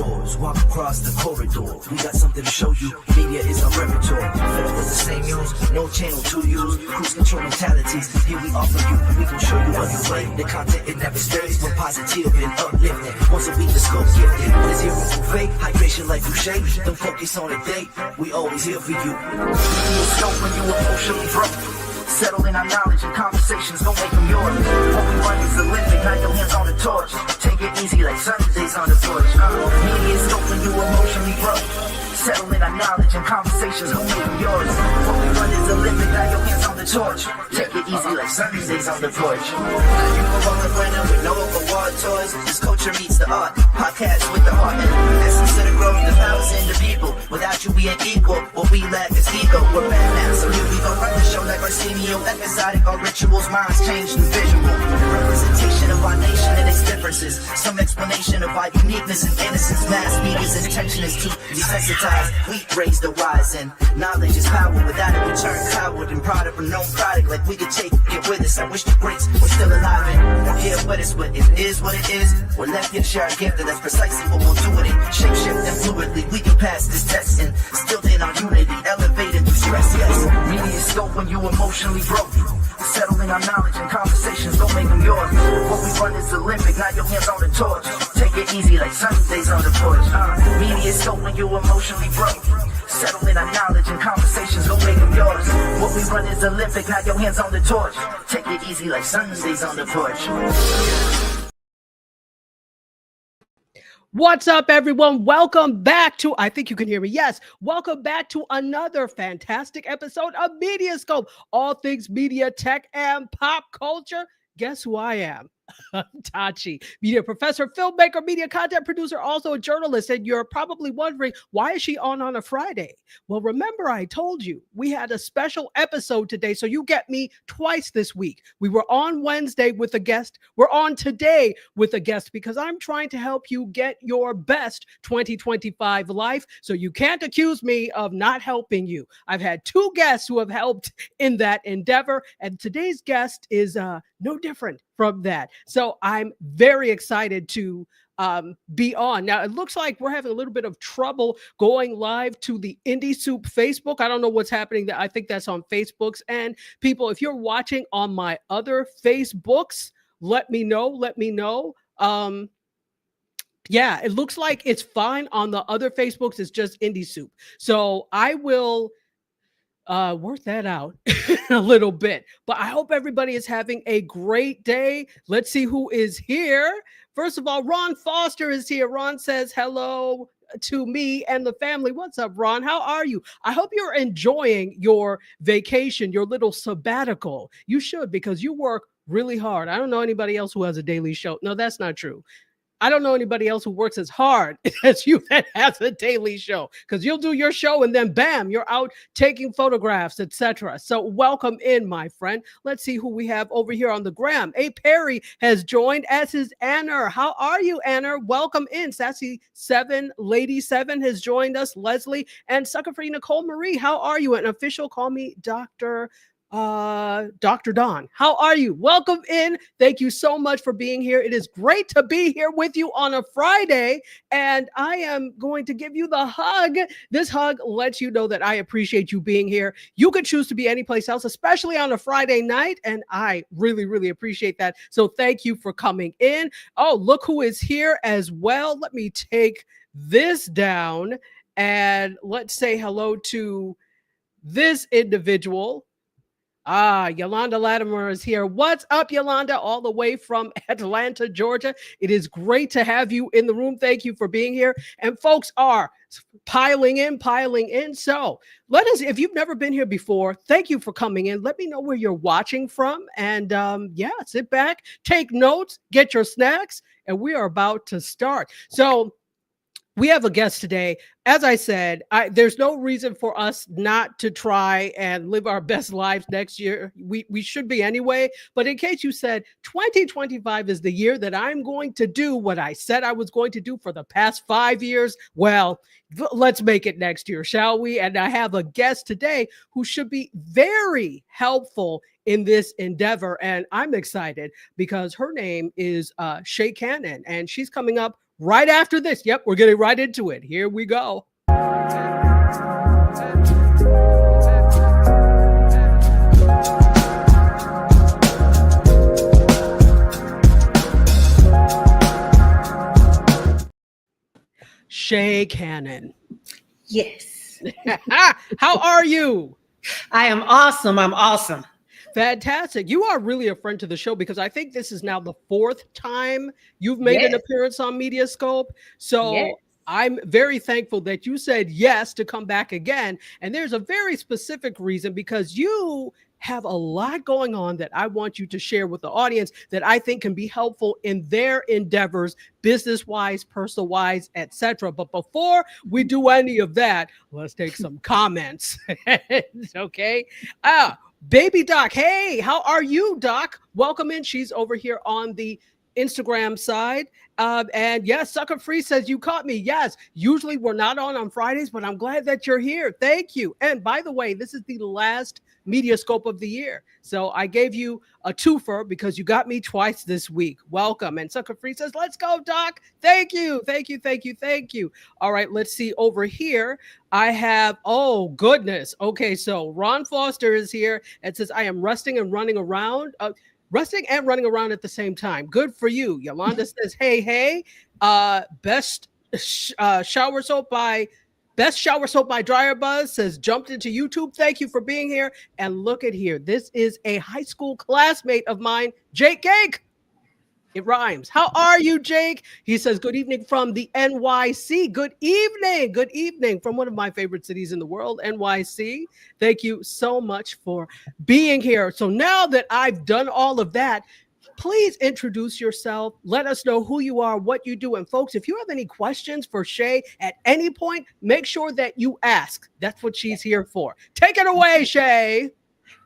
doors, walk across the corridor. We got something to show you. Media is our repertoire. Fed up with the same news, no channel to use. Cruise control mentalities. Here we offer you. We gon' show you what you play. The content it never stays. We're positive and uplifting. Once a week the scope gifted. There's zero for fake. Hydration like Boucher. Don't focus on a date. We always here for you. Media scope when you emotionally broke. Settle in our knowledge and conversations, don't make them yours. What we run is the limit, not your hands on the torch. Take it easy like Sundays on the porch. MediaScope when you emotionally broke. Settle in our knowledge and conversations, don't make them yours. What we run is the limit, not your hands on the torch. Take it easy like Sundays on the porch. Now you move on the winner with no award toys. This culture meets the art, podcast with the heart. Essence of the growth, the powers in the people. Without you we ain't equal, what we lack is ego. We're bad now, so here we go, run the show like Arsenio. Episodic, our rituals, minds change to visual. Representation of our nation and its differences. Some explanation of our uniqueness and innocence. Mass media's intention is to desensitize. We raise the wise and knowledge is power. Without it we turn coward and proud of a known product. Like we could take it with us. I wish the greats were still alive and here with us. But it is what it is. We're left here to share our gift and that's precisely what we'll do with it. Shape shift and fluidly we can pass this test and still in our unity. Elevated through stress, yes. MediaScope when you emotionally broke. Settle in our knowledge and conversations, don't make them yours. What we run is Olympic, not your hands on the torch. Take it easy like Sundays on the porch. MediaScope when you emotionally broke. Settle in our knowledge and conversations, don't make them yours. What we run is Olympic, not your hands on the torch. Take it easy like Sundays on the porch. What's up, everyone? Welcome back to, I think you can hear me. Yes. Welcome back to another fantastic episode of MediaScope. All things media, tech, and pop culture. Guess who I am? I'm Tachi, media professor, filmmaker, media content producer, also a journalist. And you're probably wondering, why is she on a Friday? Well, remember I told you we had a special episode today, so you get me twice this week. We were on Wednesday with a guest. We're on today with a guest because I'm trying to help you get your best 2025 life. So you can't accuse me of not helping you. I've had two guests who have helped in that endeavor, and today's guest is no different from that. So I'm very excited to be on. Now, it looks like we're having a little bit of trouble going live to the Indie Soup Facebook. I don't know what's happening there. I think that's on Facebook's. And people, if you're watching on my other Facebooks, let me know. Yeah, it looks like it's fine on the other Facebooks. It's just Indie Soup. So I will work that out a little bit, but I hope everybody is having a great day. Let's see who is here. First of all, Ron Foster is here. Ron says hello to me and the family. What's up, Ron? How are you? I hope you're enjoying your vacation, your little sabbatical. You should, because you work really hard. I don't know anybody else who has a daily show. No, that's not true. I don't know anybody else who works as hard as you that has a daily show, because you'll do your show and then bam, you're out taking photographs, etc. So welcome in, my friend. Let's see who we have over here on the gram. A. Perry has joined, as is Anna. How are you, Anna? Welcome in. Sassy 7, Lady 7 has joined us. Leslie and Sucker Free Nicole Marie. How are you? An official call me Dr. Don. How are you? Welcome in. Thank you so much for being here. It is great to be here with you on a Friday, and I am going to give you the hug. This hug lets you know that I appreciate you being here. You could choose to be anyplace else, especially on a Friday night, and I really, really appreciate that. So thank you for coming in. Oh, look who is here as well. Let me take this down and let's say hello to this individual. Yolanda Latimer is here. What's up, Yolanda? All the way from Atlanta, Georgia. It is great to have you in the room. Thank you for being here. And folks are piling in. So let us, if you've never been here before, thank you for coming in. Let me know where you're watching from. And yeah, sit back, take notes, get your snacks, and we are about to start. So we have a guest today. As I said, there's no reason for us not to try and live our best lives next year. We should be anyway. But in case you said 2025 is the year that I'm going to do what I said I was going to do for the past 5 years, well, let's make it next year, shall we? And I have a guest today who should be very helpful in this endeavor. And I'm excited because her name is Shay Cannon, and she's coming up right after this. Yep, we're getting right into it. Here we go. Shay Cannon. Yes. How are you? I am awesome. I'm awesome. Fantastic. You are really a friend to the show because I think this is now the 4th time you've made an Yes. appearance on MediaScope. So Yes. I'm very thankful that you said yes to come back again. And there's a very specific reason because you have a lot going on that I want you to share with the audience that I think can be helpful in their endeavors, business-wise, personal-wise, etc. But before we do any of that, let's take some comments. Okay. Baby Doc, hey, how are you, Doc? Welcome in. She's over here on the Instagram side. And yes, Sucker Free says you caught me. Yes, usually we're not on Fridays, but I'm glad that you're here. Thank you. And by the way, this is the last MediaScope of the year. So I gave you a twofer because you got me twice this week. Welcome. And Sucker Free says, let's go, Doc. Thank you. Thank you. Thank you. Thank you. All right, let's see over here. I have, oh goodness. Okay, so Ron Foster is here and says, I am resting and running around. Resting and running around at the same time. Good for you. Yolanda says, hey, hey, best shower soap by Dryer Buzz says jumped into YouTube. Thank you for being here. And look at here. This is a high school classmate of mine, Jake Cake. It rhymes. How are you, Jake? He says, good evening from the NYC. Good evening. Good evening from one of my favorite cities in the world, NYC. Thank you so much for being here. So now that I've done all of that, please introduce yourself. Let us know who you are, what you do. And folks, if you have any questions for Shay at any point, make sure that you ask. That's what she's here for. Take it away, Shay.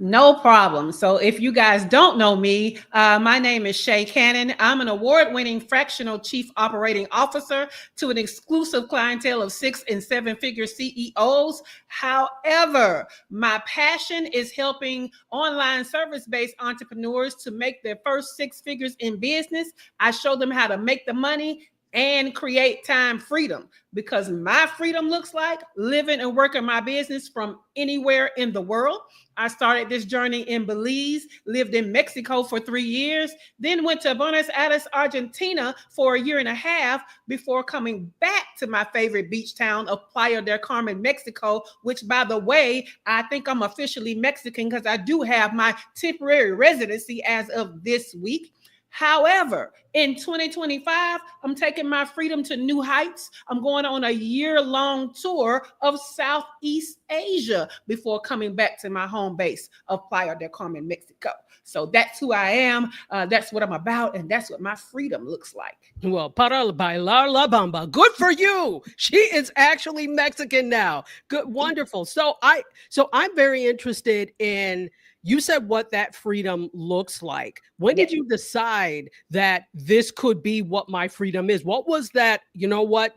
No problem. So if you guys don't know me, my name is Shay Cannon. I'm an award-winning fractional chief operating officer to an exclusive clientele of 6- and 7-figure CEOs. However, my passion is helping online service-based entrepreneurs to make their first 6 figures in business. I show them how to make the money and create time freedom, because my freedom looks like living and working my business from anywhere in the world. I started this journey in Belize, lived in Mexico for 3 years, then went to Buenos Aires, Argentina for 1.5 years before coming back to my favorite beach town of Playa del Carmen, Mexico, which, by the way, I think I'm officially Mexican because I do have my temporary residency as of this week. However, in 2025, I'm taking my freedom to new heights. I'm going on a year-long tour of Southeast Asia before coming back to my home base of Playa del Carmen, Mexico. So that's who I am. That's what I'm about. And that's what my freedom looks like. Well, para bailar la bamba. Good for you. She is actually Mexican now. Good, wonderful. So I'm very interested in, you said what that freedom looks like. When did you decide that this could be what my freedom is? What was that, you know what,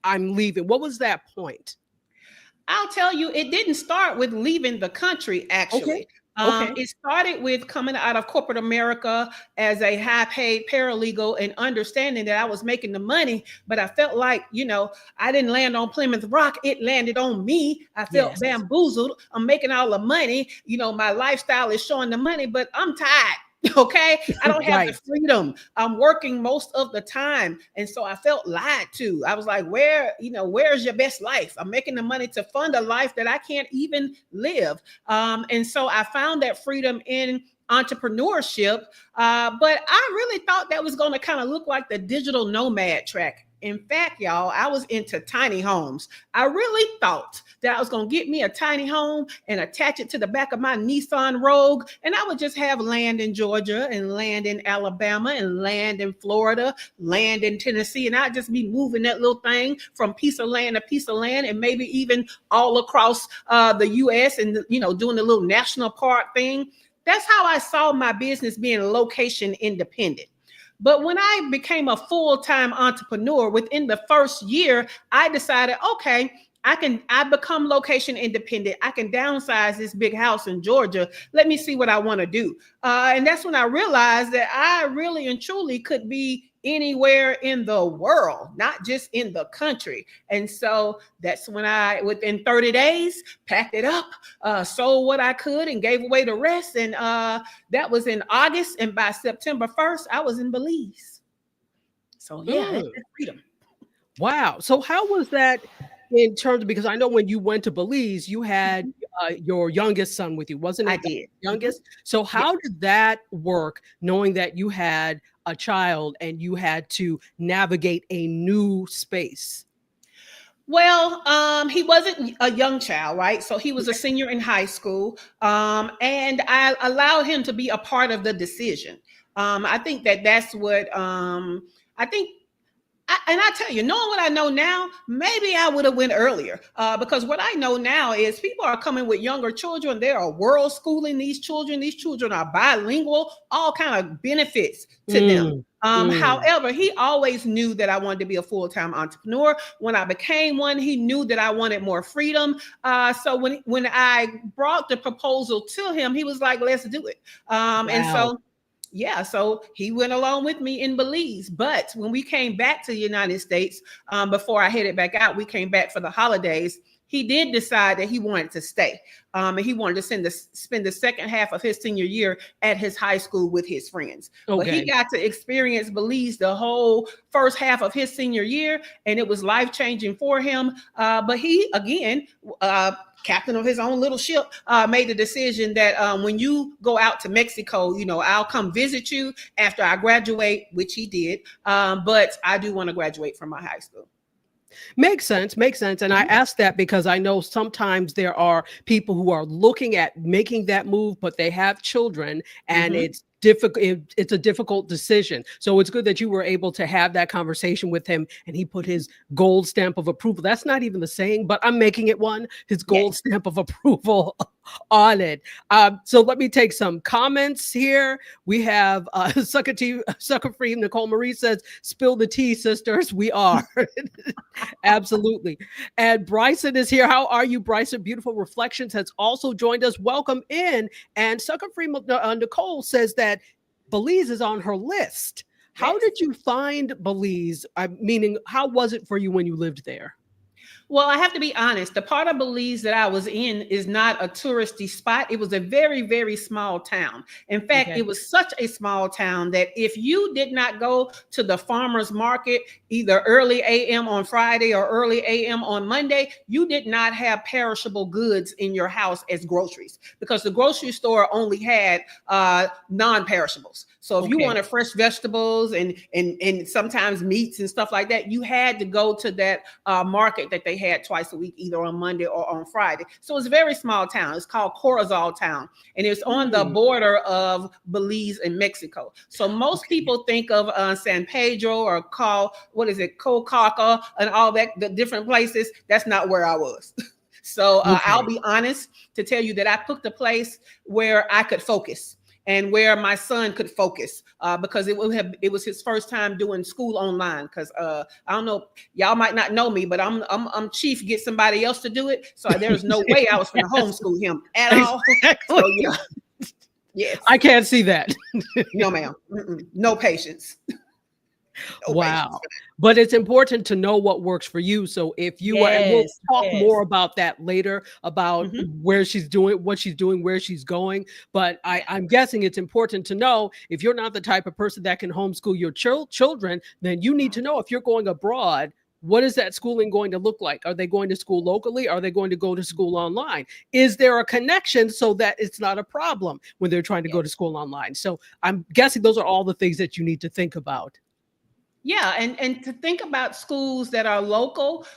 I'm leaving? What was that point? I'll tell you, it didn't start with leaving the country, actually. Okay. It started with coming out of corporate America as a high-paid paralegal and understanding that I was making the money, but I felt like, I didn't land on Plymouth Rock. It landed on me. I felt bamboozled. I'm making all the money. My lifestyle is showing the money, but I'm tired. Okay. I don't have the freedom. I'm working most of the time. And so I felt lied to. I was like, where's your best life? I'm making the money to fund a life that I can't even live. And so I found that freedom in entrepreneurship. But I really thought that was going to kind of look like the digital nomad track. In fact, y'all, I was into tiny homes. I really thought that I was going to get me a tiny home and attach it to the back of my Nissan Rogue. And I would just have land in Georgia and land in Alabama and land in Florida, land in Tennessee. And I'd just be moving that little thing from piece of land to piece of land, and maybe even all across the U.S. and, doing the little national park thing. That's how I saw my business being location independent. But when I became a full-time entrepreneur, within the first year, I decided, okay, I become location independent. I can downsize this big house in Georgia. Let me see what I want to do. And that's when I realized that I really and truly could be anywhere in the world, not just in the country. And so that's when I, within 30 days, packed it up, sold what I could and gave away the rest. And that was in August. And by September 1st, I was in Belize. So yeah, that's freedom. Wow. So how was that in terms of, because I know when you went to Belize, you had your youngest son with you, wasn't it? I did. Youngest. So how did that work, knowing that you had a child and you had to navigate a new space? Well, he wasn't a young child, right? So he was a senior in high school, and I allowed him to be a part of the decision. I think that's what I think. And I tell you, knowing what I know now, maybe I would have went earlier, because what I know now is people are coming with younger children. They are world schooling these children. These children are bilingual, all kind of benefits to them. However, he always knew that I wanted to be a full-time entrepreneur. When I became one, he knew that I wanted more freedom. So when I brought the proposal to him, he was like, let's do it. And so yeah, so he went along with me in Belize. But when we came back to the United States, before I headed back out, we came back for the holidays. He did decide that he wanted to stay. And he wanted to spend the second half of his senior year at his high school with his friends. Okay. But he got to experience Belize the whole first half of his senior year, and it was life-changing for him. But he, again, captain of his own little ship, made the decision that when you go out to Mexico, I'll come visit you after I graduate, which he did. But I do want to graduate from my high school. Makes sense. And I ask that because I know sometimes there are people who are looking at making that move, but they have children and it's difficult. It's a difficult decision. So it's good that you were able to have that conversation with him and he put his gold stamp of approval. That's not even the saying, but I'm making it one, his gold stamp of approval on it. So let me take some comments here. We have Sucker Free Nicole Marie says, spill the tea, sisters. We are. Absolutely. And Bryson is here. How are you, Bryson? Beautiful Reflections has also joined us. Welcome in. And Sucker Free Nicole says that Belize is on her list. How did you find Belize? Meaning, how was it for you when you lived there? Well, I have to be honest. The part of Belize that I was in is not a touristy spot. It was a very, very small town. In fact, it was such a small town that if you did not go to the farmer's market, either early a.m. on Friday or early a.m. on Monday, you did not have perishable goods in your house as groceries because the grocery store only had non-perishables. So if you wanted fresh vegetables and sometimes meats and stuff like that, you had to go to that market that they had twice a week, either on Monday or on Friday. So it's a very small town. It's called Corozal Town, and it's on the border of Belize and Mexico. So most people think of San Pedro or Cocaca and all that, the different places. That's not where I was. So I'll be honest to tell you that I picked a place where I could focus and where my son could focus because it was his first time doing school online. Because I don't know, y'all might not know me, but I'm chief. Get somebody else to do it. So there's no way I was going to homeschool him at all. Exactly. So, yeah. Yes, I can't see that. No, ma'am. No patience. No wow. patience. But it's important to know what works for you. So if you are, and we'll talk more about that later, about where she's doing, what she's doing, where she's going. But I'm guessing it's important to know if you're not the type of person that can homeschool your children, then you need to know if you're going abroad, what is that schooling going to look like? Are they going to school locally? Are they going to go to school online? Is there a connection so that it's not a problem when they're trying to go to school online? So I'm guessing those are all the things that you need to think about. Yeah, and to think about schools that are local,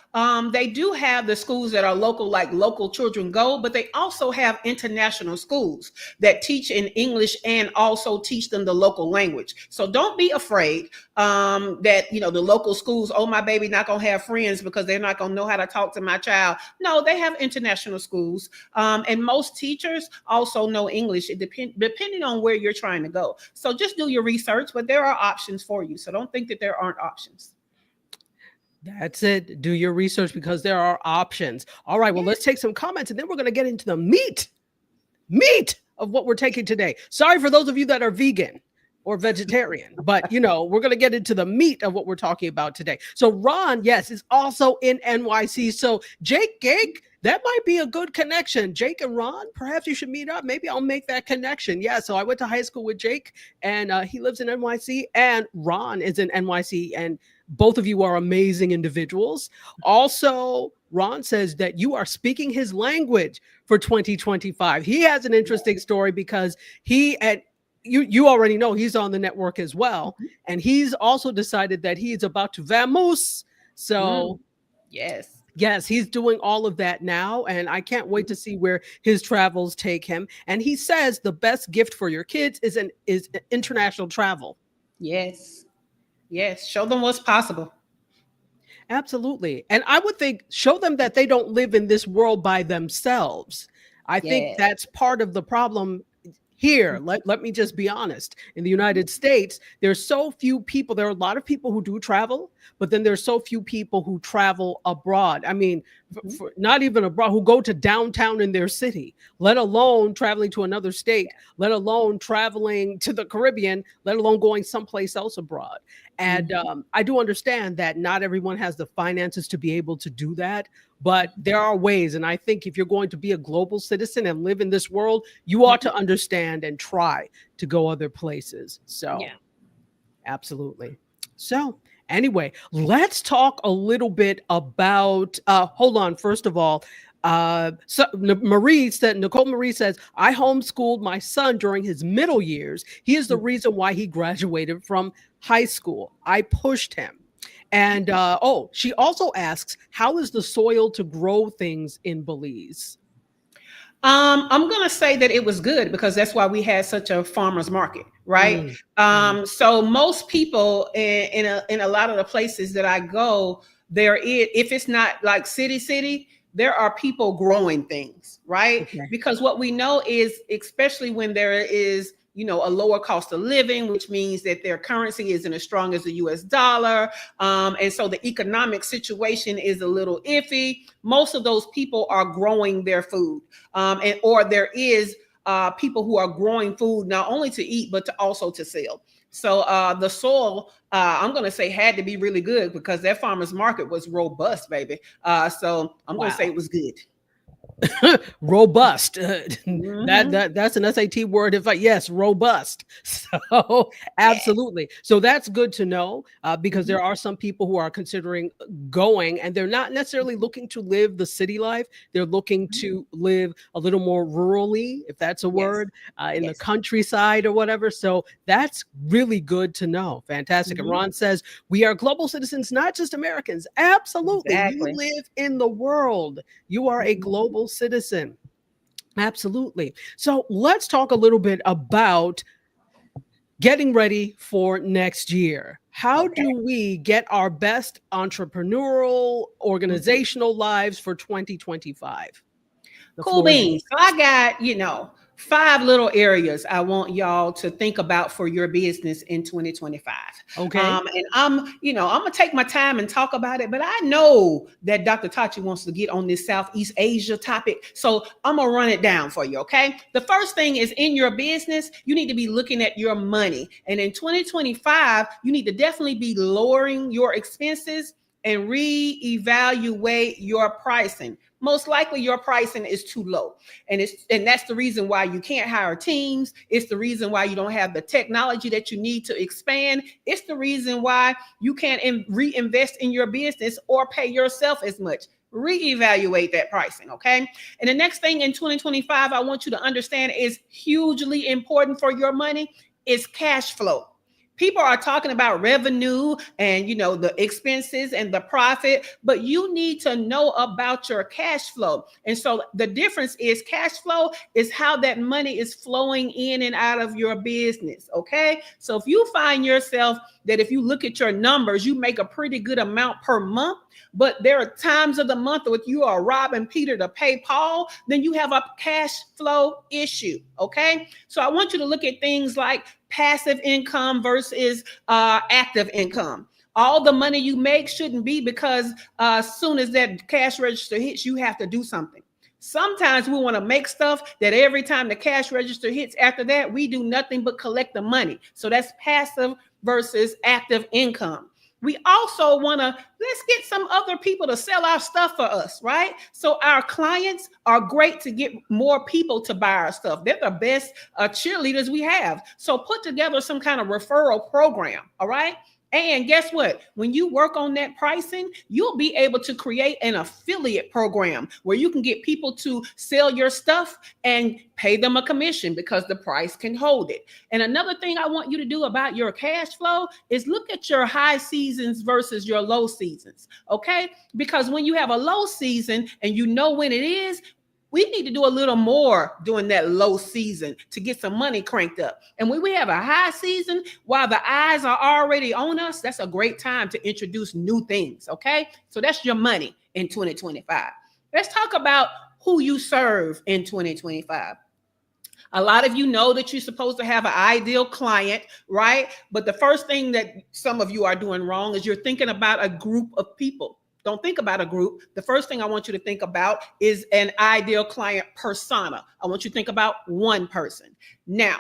they do have the schools that are local, like Local Children Go, but they also have international schools that teach in English and also teach them the local language. So don't be afraid that, the local schools, oh, my baby not gonna have friends because they're not gonna know how to talk to my child. No, they have international schools. And most teachers also know English, depending on where you're trying to go. So just do your research, but there are options for you. So don't think that there aren't options. That's it. Do your research because there are options. All right. Well, let's take some comments and then we're going to get into the meat of what we're taking today. Sorry for those of you that are vegan. or vegetarian. But, you know, we're going to get into the meat of what we're talking about today. So Ron, yes, is also in NYC. So Jake Gig, that might be a good connection. Jake and Ron, perhaps you should meet up. Maybe I'll make that connection. Yeah, so I went to high school with Jake, and he lives in NYC, and Ron is in NYC, and both of you are amazing individuals. Also, Ron says that you are speaking his language for 2025. He has an interesting story because he and you already know he's on the network as well, and he's also decided that he's about to vamoose. So yes. Yes, he's doing all of that now, and I can't wait to see where his travels take him. And he says the best gift for your kids is international travel. Yes. Yes. Show them what's possible. Absolutely. And I would think show them that they don't live in this world by themselves. I think that's part of the problem here. Let me just be honest. In the United States, there's so few people. There are a lot of people who do travel, but then there's so few people who travel abroad. I mean, not even abroad, who go to downtown in their city, let alone traveling to another state, let alone traveling to the Caribbean, let alone going someplace else abroad. And I do understand that not everyone has the finances to be able to do that, but there are ways. And I think if you're going to be a global citizen and live in this world, you ought to understand and try to go other places. So, absolutely. So, anyway, let's talk a little bit about, hold on, first of all, Nicole Marie says, I homeschooled my son during his middle years. He is the reason why he graduated from high school. I pushed him. And she also asks, how is the soil to grow things in Belize? I'm going to say that it was good because that's why we had such a farmer's market, right? So most people in a lot of the places that I go, if it's not like city, there are people growing things, right? Okay. Because what we know is, especially when there is, a lower cost of living, which means that their currency isn't as strong as the US dollar. And so the economic situation is a little iffy. Most of those people are growing their food. Or there is people who are growing food not only to eat, but also to sell. So the soil, I'm going to say, had to be really good because that farmer's market was robust, baby. So I'm going to say it was good. Robust. That's an SAT word. Yes, robust. So absolutely. So that's good to know because there are some people who are considering going and they're not necessarily looking to live the city life. They're looking to live a little more rurally, if that's a word, in the countryside or whatever. So that's really good to know. Fantastic. And Ron says, we are global citizens, not just Americans. Absolutely. Exactly. You live in the world. You are a global citizen. Absolutely. So let's talk a little bit about getting ready for next year. How do we get our best entrepreneurial, organizational lives for 2025? Cool beans. So I got, 5 little areas I want y'all to think about for your business in 2025. Okay. And I'm going to take my time and talk about it, but I know that Dr. Tachi wants to get on this Southeast Asia topic. So I'm going to run it down for you. Okay. The first thing is in your business, you need to be looking at your money. And in 2025, you need to definitely be lowering your expenses and reevaluate your pricing. Most likely your pricing is too low. And that's the reason why you can't hire teams. It's the reason why you don't have the technology that you need to expand. It's the reason why you can't reinvest in your business or pay yourself as much. Reevaluate that pricing, okay? And the next thing in 2025 I want you to understand is hugely important for your money is cash flow. People are talking about revenue and, the expenses and the profit, but you need to know about your cash flow. And so the difference is cash flow is how that money is flowing in and out of your business. Okay. So if you find yourself that if you look at your numbers, you make a pretty good amount per month, but there are times of the month where you are robbing Peter to pay Paul, then you have a cash flow issue. Okay. So I want you to look at things like passive income versus active income. All the money you make shouldn't be because as soon as that cash register hits, you have to do something. Sometimes we want to make stuff that every time the cash register hits after that, we do nothing but collect the money. So that's passive versus active income. We also want to, let's get some other people to sell our stuff for us, right? So our clients are great to get more people to buy our stuff. They're the best cheerleaders we have. So put together some kind of referral program, all right? And guess what? When you work on that pricing, you'll be able to create an affiliate program where you can get people to sell your stuff and pay them a commission because the price can hold it. And another thing I want you to do about your cash flow is look at your high seasons versus your low seasons, okay? Because when you have a low season and you know when it is, we need to do a little more during that low season to get some money cranked up. And when we have a high season, while the eyes are already on us, that's a great time to introduce new things, okay? So that's your money in 2025. Let's talk about who you serve in 2025. A lot of you know that you're supposed to have an ideal client, right? But the first thing that some of you are doing wrong is you're thinking about a group of people. Don't think about a group. The first thing I want you to think about is an ideal client persona. I want you to think about one person. Now,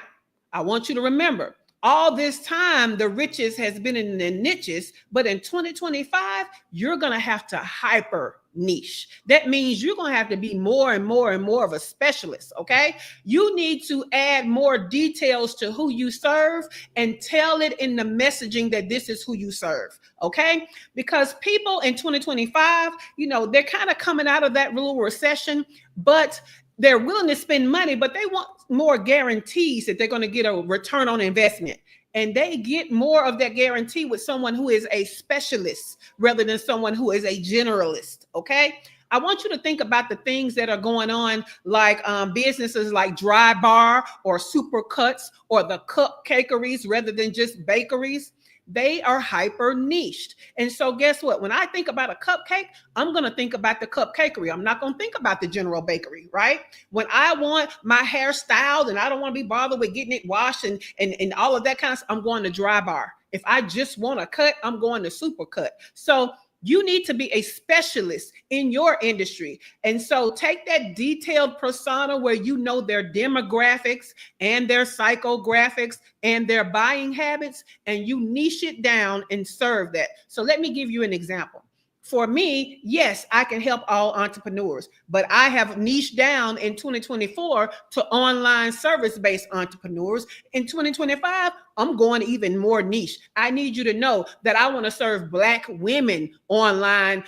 I want you to remember, all this time, the riches has been in the niches, but in 2025, you're going to have to hyper niche. That means you're going to have to be more and more and more of a specialist, okay? You need to add more details to who you serve and tell it in the messaging that this is who you serve, okay? Because people in 2025, you know, they're kind of coming out of that little recession, but they're willing to spend money, but they want more guarantees that they're going to get a return on investment. And they get more of that guarantee with someone who is a specialist rather than someone who is a generalist, okay? I want you to think about the things that are going on, like businesses like Dry Bar or Supercuts or the cupcakeries rather than just bakeries. They are hyper niched. And so guess what? When I think about a cupcake, I'm going to think about the cupcakery. I'm not going to think about the general bakery, right? When I want my hair styled and I don't want to be bothered with getting it washed and all of that kind of stuff, I'm going to Dry Bar. If I just want a cut, I'm going to Supercut. So you need to be a specialist in your industry. And so take that detailed persona where you know their demographics and their psychographics and their buying habits, and you niche it down and serve that. So let me give you an example. For me, yes, I can help all entrepreneurs, but I have niched down in 2024 to online service-based entrepreneurs. In 2025, I'm going even more niche. I need you to know that I want to serve Black women online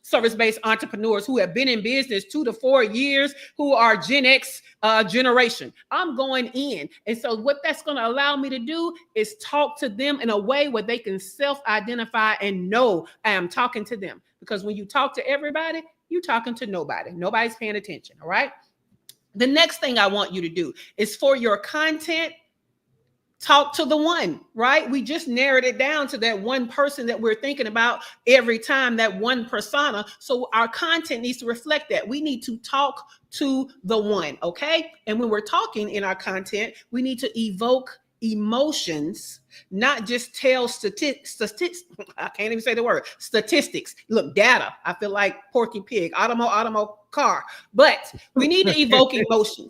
service-based entrepreneurs who have been in business 2 to 4 years, who are Gen X generation. I'm going in. And so what that's going to allow me to do is talk to them in a way where they can self-identify and know I am talking to them. Because when you talk to everybody, you're talking to nobody. Nobody's paying attention, all right? The next thing I want you to do is for your content, talk to the one, right? We just narrowed it down to that one person that we're thinking about every time, that one persona. So our content needs to reflect that. We need to talk to the one, okay? And when we're talking in our content, we need to evoke emotions, not just tell statistics. I can't even say the word statistics. Look, data. I feel like Porky Pig, automo car. But we need to evoke emotion.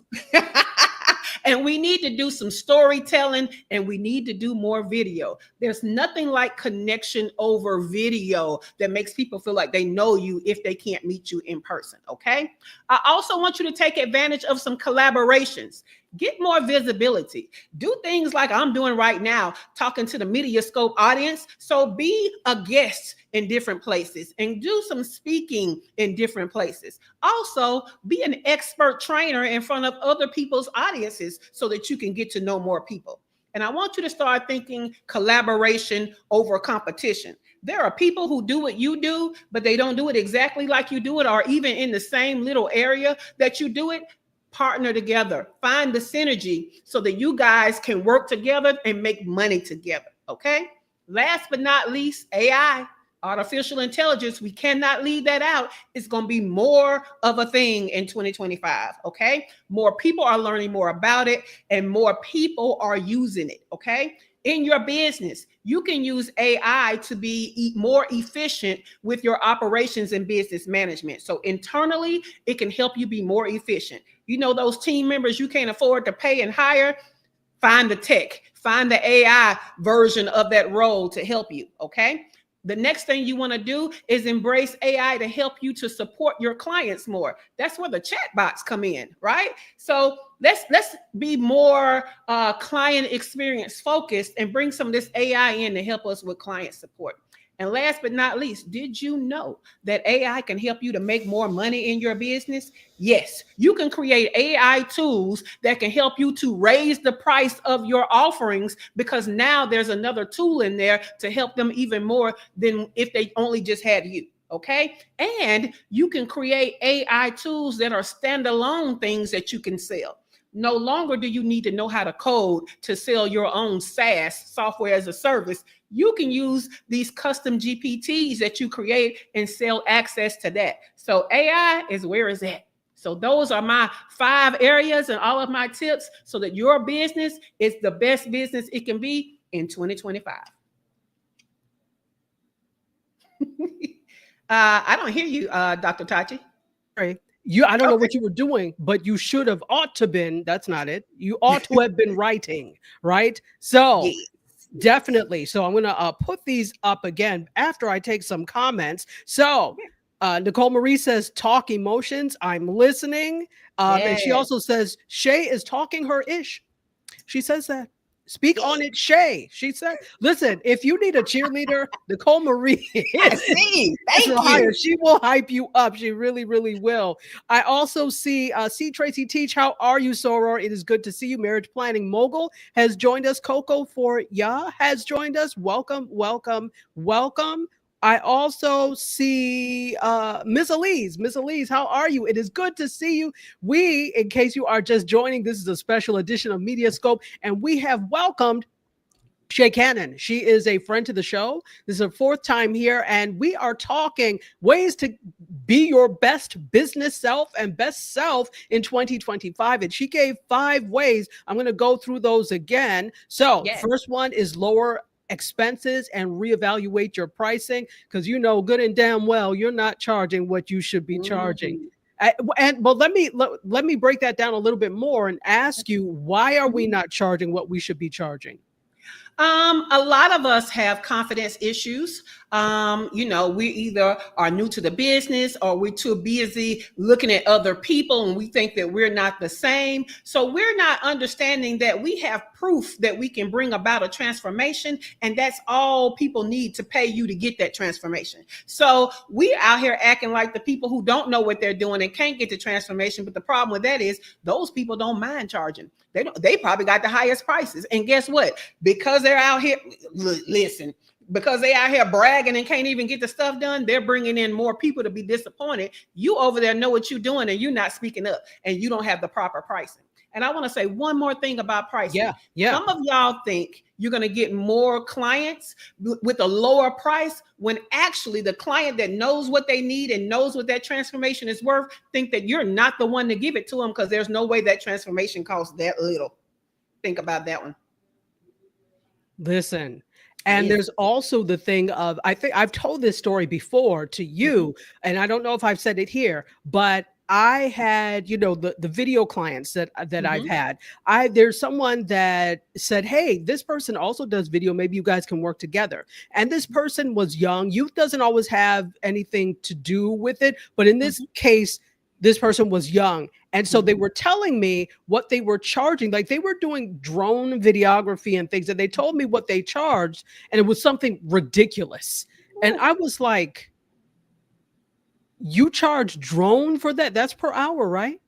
And we need to do some storytelling, and we need to do more video. There's nothing like connection over video that makes people feel like they know you if they can't meet you in person, okay? I also want you to take advantage of some collaborations. Get more visibility. Do things like I'm doing right now, talking to the MediaScope audience. So be a guest in different places and do some speaking in different places. Also, be an expert trainer in front of other people's audiences so that you can get to know more people. And I want you to start thinking collaboration over competition. There are people who do what you do, but they don't do it exactly like you do it, or even in the same little area that you do it. Partner together, find the synergy so that you guys can work together and make money together, okay? Last but not least, AI, artificial intelligence, we cannot leave that out. It's going to be more of a thing in 2025, okay? More people are learning more about it and more people are using it, okay? in your business. You can use AI to be more efficient with your operations and business management. So internally, it can help you be more efficient. You know, those team members you can't afford to pay and hire, find the tech, find the AI version of that role to help you, okay? The next thing you want to do is embrace AI to help you to support your clients more. That's where the chatbots come in, right? So let's be more client experience focused and bring some of this AI in to help us with client support. And last but not least, did you know that AI can help you to make more money in your business? Yes, you can create AI tools that can help you to raise the price of your offerings, because now there's another tool in there to help them even more than if they only just had you. Okay. And you can create AI tools that are standalone things that you can sell. No longer do you need to know how to code to sell your own SaaS, software as a service. You can use these custom GPTs that you create and sell access to that. So AI is where it's at. So those are my 5 areas and all of my tips so that your business is the best business it can be in 2025. I don't hear you, Dr. Tachi. Sorry. I don't know what you were doing, but you should have ought to been. That's not it. You ought to have been writing, right? So Yes. definitely. So I'm going to put these up again after I take some comments. So Nicole Marie says, talk emotions. I'm listening. And she Yes. also says, Shay is talking her ish. She says that. Speak on it, Shay. She said, listen, if you need a cheerleader, Nicole Marie I see. Thank you. She will hype you up. She really, really will. I also see Tracy Teach. How are you, Soror? It is good to see you. Marriage Planning Mogul has joined us. Coco for Ya has joined us. Welcome, welcome, welcome. I also see Miss Elise. Miss Elise, how are you? It is good to see you. We, in case you are just joining, this is a special edition of MediaScope, and we have welcomed Shay Cannon. She is a friend to the show. This is her 4th time here, and we are talking ways to be your best business self and best self in 2025. And she gave 5 ways. I'm going to go through those again. So Yes. First one is lower expenses and reevaluate your pricing, because you know good and damn well you're not charging what you should be charging. But let me break that down a little bit more and ask you, why are we not charging what we should be charging? A lot of us have confidence issues. You know, we either are new to the business or we're too busy looking at other people and we think that we're not the same. So we're not understanding that we have proof that we can bring about a transformation, and that's all people need to pay you to get that transformation. So we out here acting like the people who don't know what they're doing and can't get the transformation. But the problem with that is those people don't mind charging. They probably got the highest prices. And guess what? Because they're out here, listen, because they out here bragging and can't even get the stuff done, they're bringing in more people to be disappointed. You over there know what you're doing and you're not speaking up and you don't have the proper pricing. And I want to say one more thing about pricing. Yeah. Some of y'all think you're going to get more clients with a lower price, when actually the client that knows what they need and knows what that transformation is worth think that you're not the one to give it to them, because there's no way that transformation costs that little. Think about that one. Listen. And there's also the thing of, I think I've told this story before to you, and I don't know if I've said it here, but I had, you know, the video clients that I've had. There's someone that said, hey, this person also does video. Maybe you guys can work together. And this person was young. Youth doesn't always have anything to do with it. But in this case, this person was young. And so they were telling me what they were charging. Like, they were doing drone videography and things, and they told me what they charged, and it was something ridiculous. And I was like, you charge drone for that? That's per hour, right?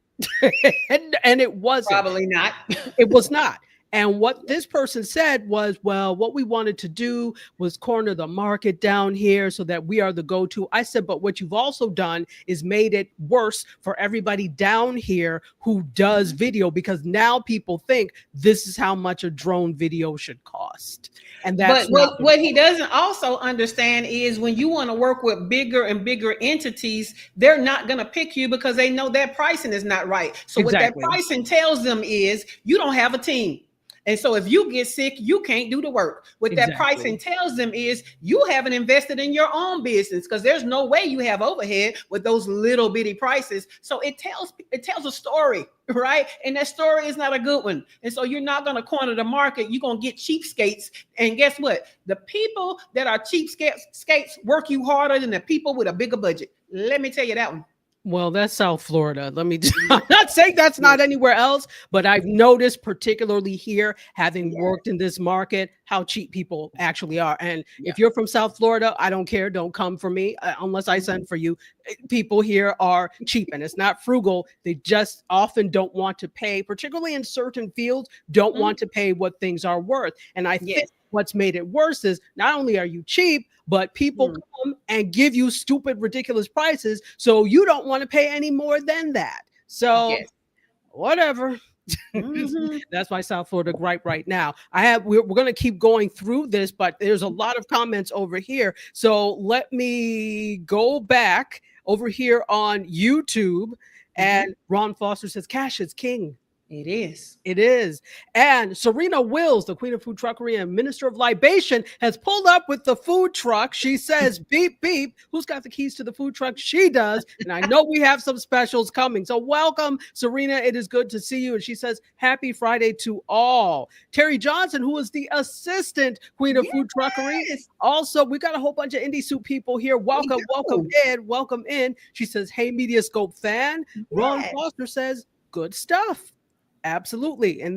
and it wasn't. Probably not. It was not. And what this person said was, well, what we wanted to do was corner the market down here so that we are the go-to. I said, but what you've also done is made it worse for everybody down here who does video, because now people think this is how much a drone video should cost. And that's what he doesn't also understand is, when you want to work with bigger and bigger entities, they're not going to pick you because they know that pricing is not right. So what that pricing tells them is you don't have a team. And so if you get sick, you can't do the work. What that pricing tells them is you haven't invested in your own business, because there's no way you have overhead with those little bitty prices. So it tells a story, right? And that story is not a good one. And so you're not going to corner the market. You're going to get cheapskates. And guess what? The people that are cheapskates work you harder than the people with a bigger budget. Let me tell you that one. Well, that's South Florida. I'm not saying that's not anywhere else, but I've noticed, particularly here, having worked in this market, how cheap people actually are. And if you're from South Florida, I don't care. Don't come for me unless I send for you. People here are cheap, and it's not frugal. They just often don't want to pay, particularly in certain fields, don't want to pay what things are worth. And I think what's made it worse is not only are you cheap, but people come and give you stupid, ridiculous prices. So you don't want to pay any more than that. So whatever. That's my South Florida gripe right now. We're going to keep going through this, but there's a lot of comments over here. So let me go back over here on YouTube. And Ron Foster says, cash is king. It is. It is. And Serena Wills, the queen of food truckery and minister of libation, has pulled up with the food truck. She says, beep, beep. Who's got the keys to the food truck? She does. And I know we have some specials coming. So welcome, Serena. It is good to see you. And she says, happy Friday to all. Terry Johnson, who is the assistant queen of food truckery. Also, we got a whole bunch of Indie Soup people here. Welcome in. Welcome in. She says, hey, MediaScope fan. Ron Foster says, good stuff. Absolutely. And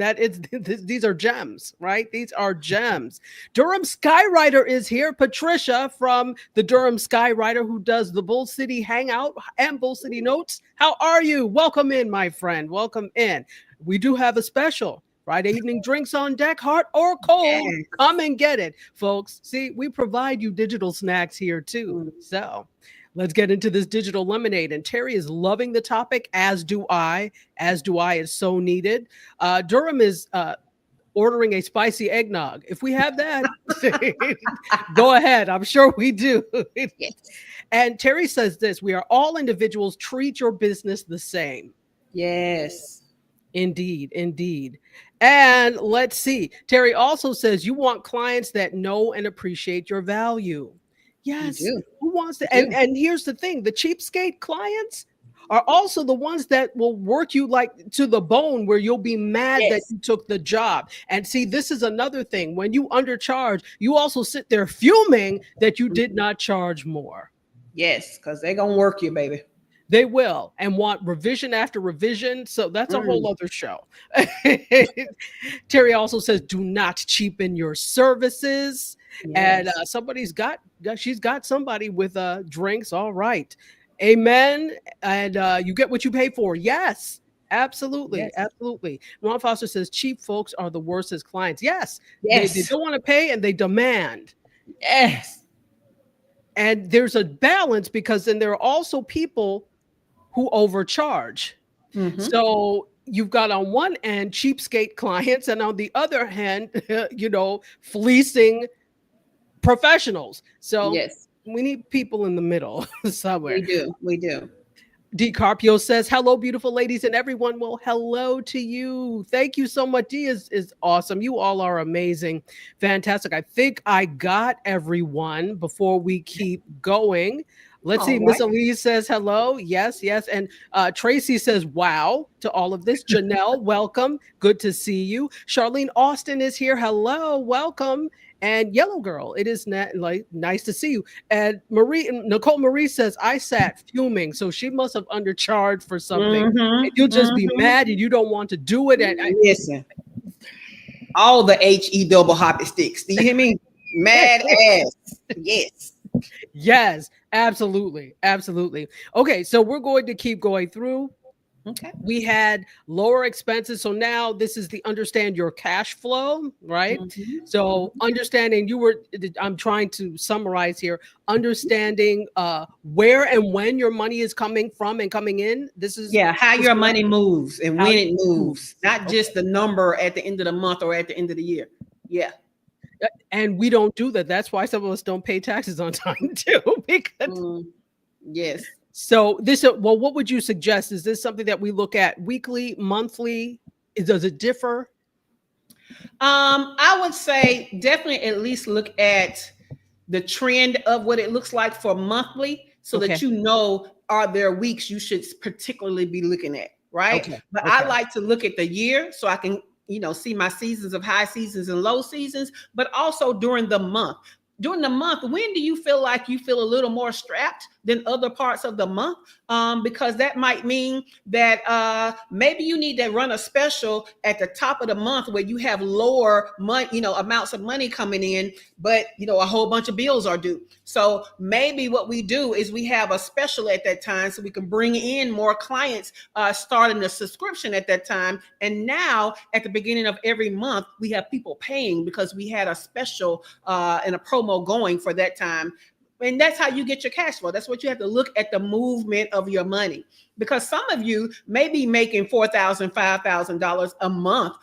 these are gems, right? These are gems. Durham Skywriter is here. Patricia from the Durham Skywriter, who does the Bull City Hangout and Bull City Notes. How are you? Welcome in, my friend. Welcome in. We do have a special. Friday evening drinks on deck, hot or cold. Come and get it, folks. See, we provide you digital snacks here too. So let's get into this digital lemonade. And Terry is loving the topic, as do I. It's so needed. Durham is ordering a spicy eggnog. If we have that, go ahead. I'm sure we do. And Terry says this, we are all individuals. Treat your business the same. Yes. Indeed. And let's see. Terry also says you want clients that know and appreciate your value. Yes. Who wants to? And here's the thing. The cheapskate clients are also the ones that will work you like to the bone, where you'll be mad that you took the job. And see, this is another thing. When you undercharge, you also sit there fuming that you did not charge more. Yes, because they're going to work you, baby. They will, and want revision after revision. So that's a whole other show. Terry also says, do not cheapen your services. And she's got somebody with drinks. All right. Amen. And you get what you pay for. Yes, absolutely. Absolutely. Ron Foster says cheap folks are the worst as clients. Yes. They don't want to pay and they demand. Yes. And there's a balance, because then there are also people who overcharge. So you've got on one end cheapskate clients, and on the other hand, fleecing professionals. So we need people in the middle somewhere. We do. D. Carpio says, hello, beautiful ladies and everyone. Well, hello to you. Thank you so much. D is awesome. You all are amazing. Fantastic. I think I got everyone before we keep going. Let's see. Miss Elise says hello. Yes. And Tracy says, wow, to all of this. Janelle, welcome. Good to see you. Charlene Austin is here. Hello. Welcome. And Yellow Girl, it is nice to see you. And Nicole Marie says, I sat fuming. So she must have undercharged for something. And you'll just be mad and you don't want to do it. And listen, all the HE double hoppy sticks. Do you hear me? Mad ass. Yes, absolutely. Okay, so we're going to keep going through. Okay. We had lower expenses. So now this is the understand your cash flow, right? So understanding I'm trying to summarize here, understanding where and when your money is coming from and coming in. This is how your money moves and when it moves, not just the number at the end of the month or at the end of the year. Yeah. And we don't do that. That's why some of us don't pay taxes on time too. Because yes. So what would you suggest? Is this something that we look at weekly, monthly? Does it differ? I would say definitely at least look at the trend of what it looks like for monthly so Okay. that you know are there weeks you should particularly be looking at, right? Okay. But I Okay. like to look at the year so I can, see my seasons of high seasons and low seasons, but also during the month. During the month, when do you feel like you feel a little more strapped than other parts of the month? Because that might mean that maybe you need to run a special at the top of the month where you have lower money, amounts of money coming in, but a whole bunch of bills are due. So maybe what we do is we have a special at that time so we can bring in more clients, starting a subscription at that time. And now at the beginning of every month, we have people paying because we had a special and a promo going for that time. And that's how you get your cash flow. That's what you have to look at, the movement of your money, because some of you may be making $4,000, $5,000 a month,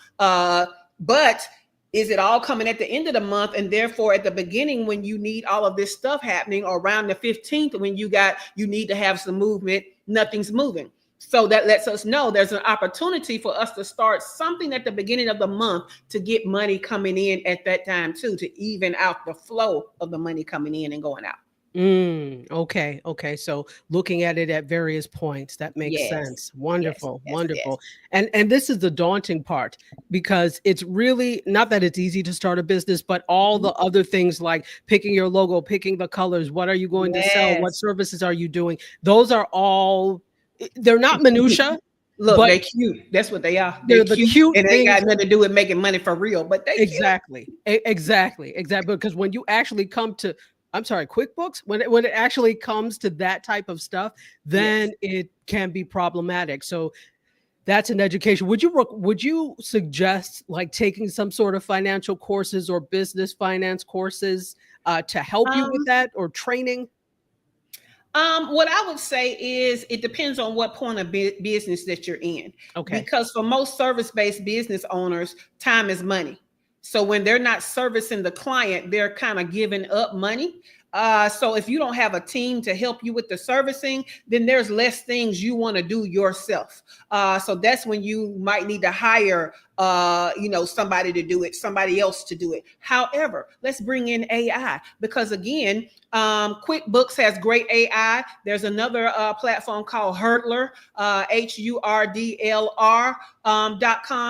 but is it all coming at the end of the month? And therefore, at the beginning, when you need all of this stuff happening, or around the 15th, when you need to have some movement, nothing's moving. So that lets us know there's an opportunity for us to start something at the beginning of the month to get money coming in at that time too, to even out the flow of the money coming in and going out. Okay. Okay. So looking at it at various points, that makes Yes. sense. Yes. Wonderful. Yes. Yes. Wonderful. And this is the daunting part, because it's really not that it's easy to start a business, but all the other things like picking your logo, picking the colors, what are you going to sell? What Yes. services are you doing? Those are all, they're not minutia, Look, but they cute. That's what they are. They they're the cute, cute and they things. got nothing to do with making money for real, but they cute. Exactly. Exactly. Because when you actually come to, I'm sorry, QuickBooks, when it actually comes to that type of stuff, then Yes. it can be problematic. So that's an education. Would you suggest like taking some sort of financial courses or business finance courses to help you with Um, that, or training? what I would say is it depends on what point of business that you're in. Okay. Because for most service-based business owners, time is money. So when they're not servicing the client, they're kind of giving up money. So if you don't have a team to help you with the servicing, then there's less things you want to do yourself. So that's when you might need to hire, somebody to do it, somebody else to do it. However, let's bring in AI, because again, QuickBooks has great AI. There's another platform called Hurdler, HURDLR.com,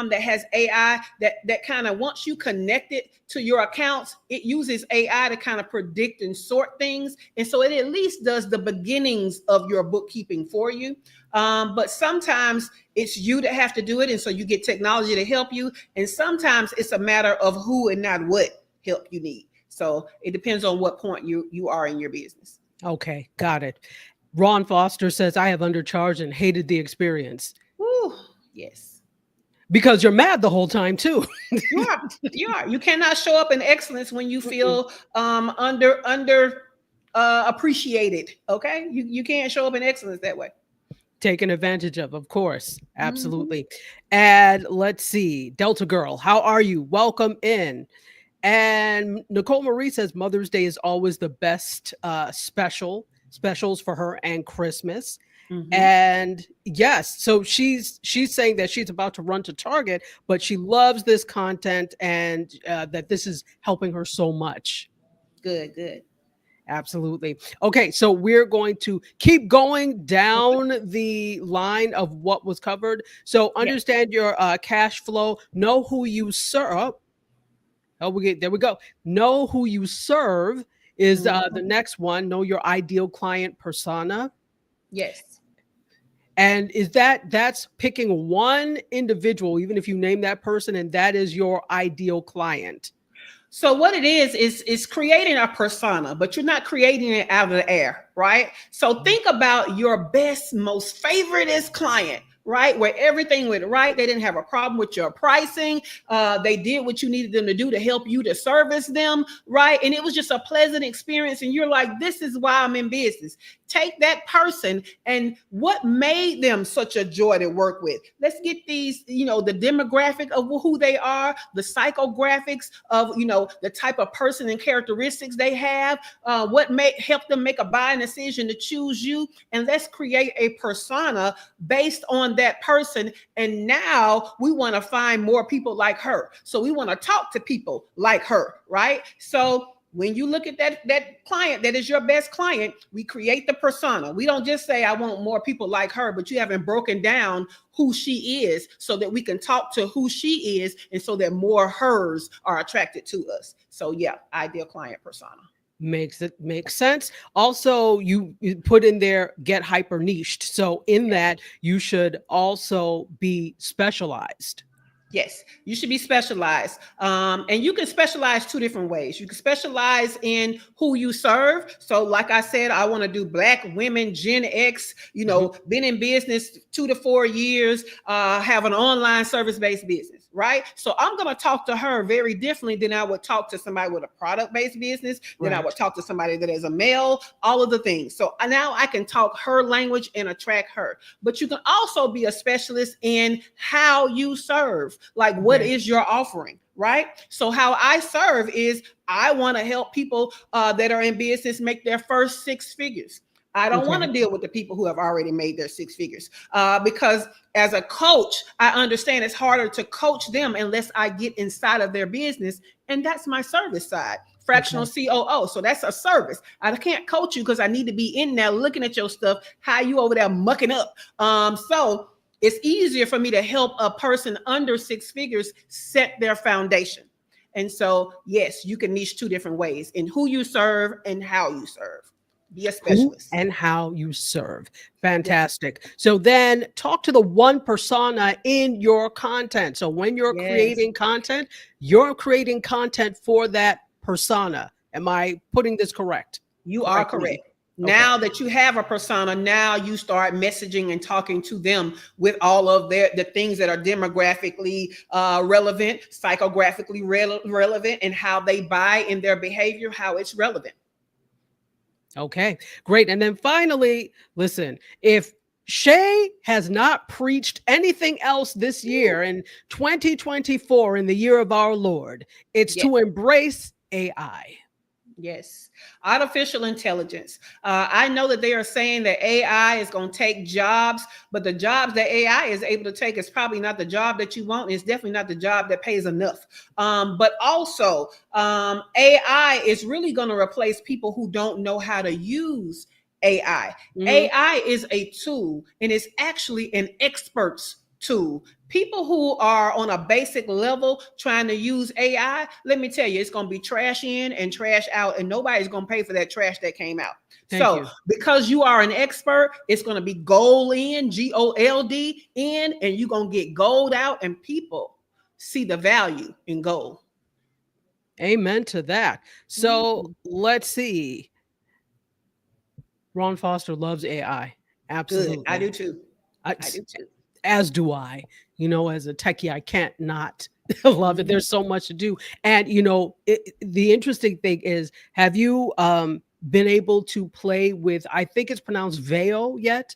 that has AI that kind of, once you connect it to your accounts, it uses AI to kind of predict and sort things. And so it at least does the beginnings of your bookkeeping for you. But sometimes it's you that have to do it. And so you get technology to help you. And sometimes it's a matter of who and not what help you need. So it depends on what point you are in your business. Okay. Got it. Ron Foster says, I have undercharged and hated the experience. Woo, yes. Because you're mad the whole time too. You are. You are. You cannot show up in excellence when you feel under appreciated. Okay. You can't show up in excellence that way. Taken advantage of course. Mhm. Absolutely. And let's see. Delta Girl, how are you? Welcome in. And Nicole Marie says Mother's Day is always the best specials for her, and Christmas. Mhm. And yes, so she's saying that she's about to run to Target, but she loves this content, and that this is helping her so much. Good, good. Absolutely. Okay, so we're going to keep going down the line of what was covered. So Yes. understand your cash flow, know who you serve. Oh, there we go. Know who you serve is the Mhm. next one. Know your ideal client persona. Yes. And that's picking one individual, even if you name that person, and that is your ideal client. So what it is creating a persona, but you're not creating it out of the air, right? So think about your best, most favoriteest client, right? Where everything went right. They didn't have a problem with your pricing. They did what you needed them to do to help you to service them, right? And it was just a pleasant experience. And you're like, this is why I'm in business. take that person and what made them such a joy to work with. Let's get these, the demographic of who they are, the psychographics of, the type of person and characteristics they have, what may help them make a buying decision to choose you. And let's create a persona based on that person. And now we want to find more people like her. So we want to talk to people like her, right? So when you look at that client that is your best client, we create the persona. We don't just say, I want more people like her, but you haven't broken down who she is so that we can talk to who she is and so that more hers are attracted to us. So yeah, ideal client persona. Makes sense. Also, you put in there, get hyper niched. So in that, you should also be specialized. Yes, you should be specialized. And you can specialize two different ways. You can specialize in who you serve. So like I said, I want to do Black women, Gen X, been in business 2 to 4 years, have an online service-based business, right? So I'm going to talk to her very differently than I would talk to somebody with a product-based business, than I would talk to somebody that is a male, all of the things. So now I can talk her language and attract her. But you can also be a specialist in how you serve. Like, what is your offering, right? So how I serve is I want to help people that are in business make their first 6 figures. I don't want to deal with the people who have already made their 6 figures because as a coach, I understand it's harder to coach them unless I get inside of their business. And that's my service side. Fractional COO. So that's a service. I can't coach you because I need to be in there looking at your stuff, how you over there mucking up. So it's easier for me to help a person under 6 figures set their foundation. And so, yes, you can niche 2 different ways in who you serve and how you serve. Be a specialist. Who and how you serve. Fantastic. Yes. So then talk to the one persona in your content. So when you're creating content, you're creating content for that persona. Am I putting this correct? You are correct. Now that you have a persona, now you start messaging and talking to them with all of the things that are demographically relevant, psychographically relevant, and how they buy in their behavior, how it's relevant. Okay, great. And then finally, listen, if Shay has not preached anything else this year in 2024, in the year of our Lord, it's to embrace AI. Yes. Artificial intelligence. I know that they are saying that AI is going to take jobs, but the jobs that AI is able to take is probably not the job that you want. It's definitely not the job that pays enough. But also, AI is really going to replace people who don't know how to use AI. AI is a tool, and it's actually an expert's tool. People who are on a basic level trying to use AI, let me tell you, it's going to be trash in and trash out, and nobody's going to pay for that trash that came out. Because you are an expert, it's going to be gold in, GOLD in, and you're going to get gold out, and people see the value in gold. Amen to that. So let's see. Ron Foster loves AI. Absolutely. Good. I do too. I do too. As do I. As a techie, I can't not love it. There's so much to do. And, the interesting thing is, have you been able to play with, I think it's pronounced Veo yet?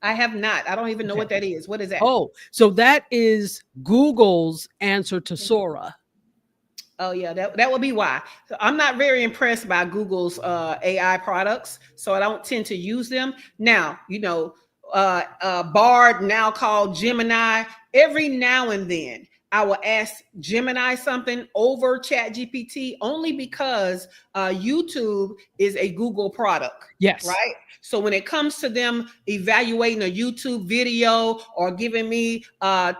I have not. I don't even know what that is. What is that? Oh, so that is Google's answer to Sora. Oh yeah, that would be why. I'm not very impressed by Google's AI products, so I don't tend to use them. Now, Bard, now called Gemini, every now and then I will ask Gemini something over ChatGPT only because YouTube is a Google product. Yes. Right. So when it comes to them evaluating a YouTube video or giving me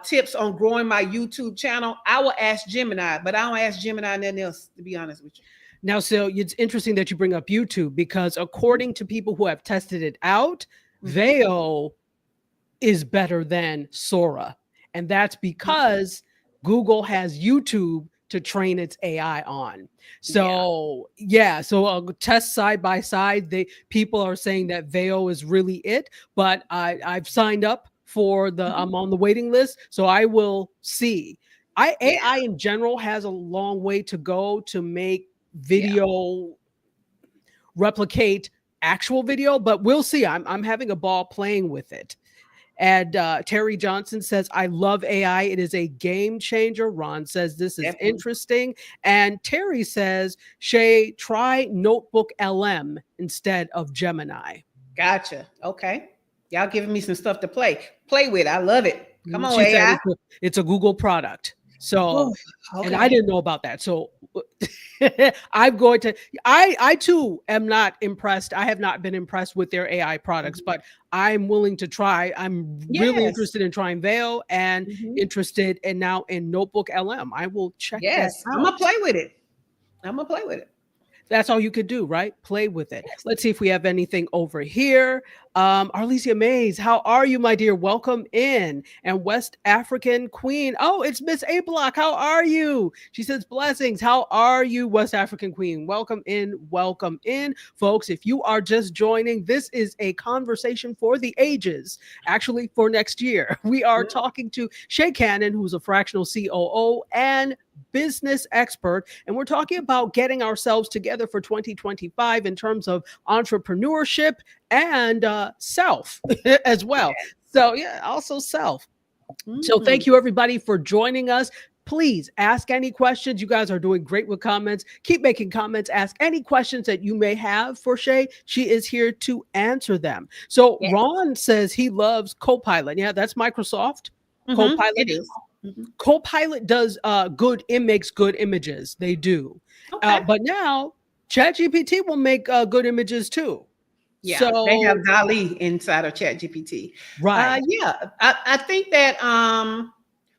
tips on growing my YouTube channel, I will ask Gemini, but I don't ask Gemini nothing else, to be honest with you. Now, so it's interesting that you bring up YouTube, because according to people who have tested it out, Veo is better than Sora. And that's because Google has YouTube to train its AI on. So so test side by side. People are saying that Veo is really it, but I've signed up for I'm on the waiting list, so I will see. AI in general has a long way to go to make video replicate actual video, but we'll see. I'm having a ball playing with it. And Terry Johnson says, I love AI. It is a game changer. Ron says, this is Definitely. interesting. And Terry says, Shay, try Notebook LM instead of Gemini. Gotcha. Okay. Y'all giving me some stuff to play with. I love it. Come on, She AI. said it's a Google product. So, Okay. and I didn't know about that. So I'm going to, I too am not impressed. I have not been impressed with their AI products, but I'm willing to try. I'm really Yes. interested in trying Veil and interested in now in Notebook LM. I will check that Yes. out. I'm gonna play with it. That's all you could do, right? Play with it. Let's see if we have anything over here. Arlesia Mays, how are you, my dear? Welcome in. And West African Queen. Oh, it's Miss A Block. How are you? She says, blessings. How are you, West African Queen? Welcome in. Welcome in. Folks, if you are just joining, this is a conversation for the ages, actually for next year. We are talking to Shay Cannon, who's a fractional COO and business expert, and we're talking about getting ourselves together for 2025 in terms of entrepreneurship and self as well. So yeah, also self. So thank you everybody for joining us. Please ask any questions. You guys are doing great with comments. Keep making comments. Ask any questions that you may have for Shay. She is here to answer them. So Ron says he loves Copilot. Yeah, that's Microsoft. Copilot. It is. Copilot does makes good images. They do. Okay. But now ChatGPT will make good images too. Yeah, so they have DALL-E inside of ChatGPT. Right. I think that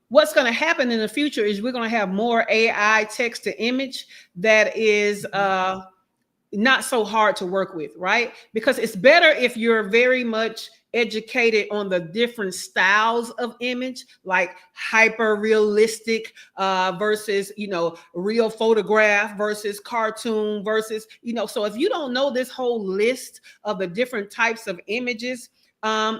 what's going to happen in the future is we're going to have more AI text to image that is not so hard to work with, right? Because it's better if you're very much educated on the different styles of image, like hyper realistic versus, real photograph versus cartoon versus, so if you don't know this whole list of the different types of images,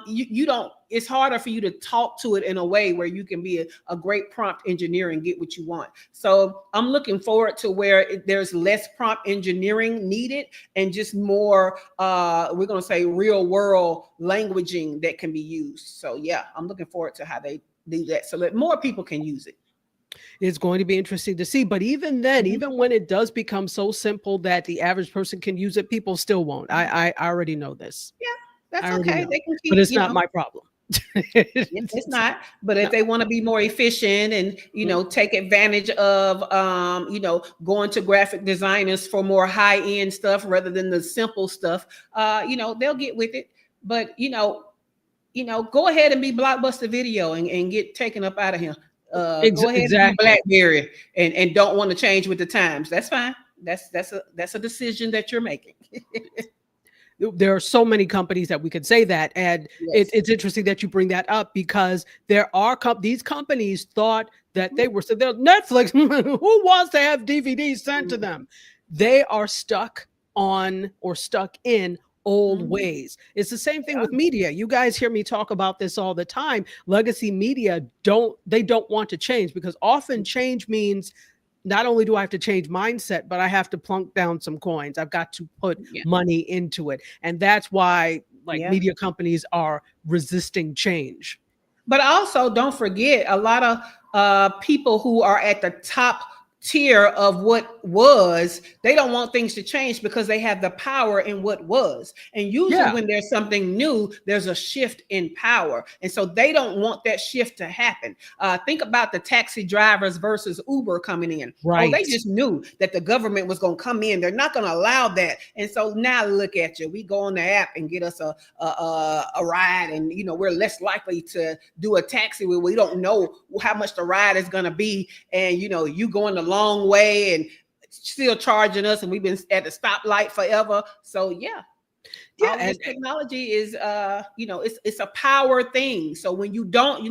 you don't, it's harder for you to talk to it in a way where you can be a great prompt engineer and get what you want. So I'm looking forward to where there's less prompt engineering needed and just more, we're going to say real world languaging that can be used. So yeah, I'm looking forward to how they do that so that more people can use it. It's going to be interesting to see. But even then, even when it does become so simple that the average person can use it, people still won't. I already know this. Yeah. That's okay. They can keep, but it's not my problem. It's not. But if they want to be more efficient and take advantage of going to graphic designers for more high-end stuff rather than the simple stuff, they'll get with it. But go ahead and be Blockbuster Video and get taken up out of here. Go ahead and be BlackBerry and don't want to change with the times. That's fine. That's a decision that you're making. There are so many companies that we could say that. And it's interesting that you bring that up because there are these companies thought that they were, so they're Netflix, who wants to have DVDs sent to them? They are stuck in old ways. It's the same thing with media. You guys hear me talk about this all the time. Legacy media don't want to change because often change means not only do I have to change mindset, but I have to plunk down some coins. I've got to put money into it. And that's why media companies are resisting change. But also don't forget a lot of people who are at the top tier of what was, they don't want things to change because they have the power in what was. And usually when there's something new, there's a shift in power. And so they don't want that shift to happen. Think about the taxi drivers versus Uber coming in. Right. Oh, they just knew that the government was going to come in. They're not going to allow that. And so now look at you. We go on the app and get us a ride, and we're less likely to do a taxi where we don't know how much the ride is going to be. And you going the long way and still charging us, and we've been at the stoplight forever. So all this technology is it's a power thing. So when you don't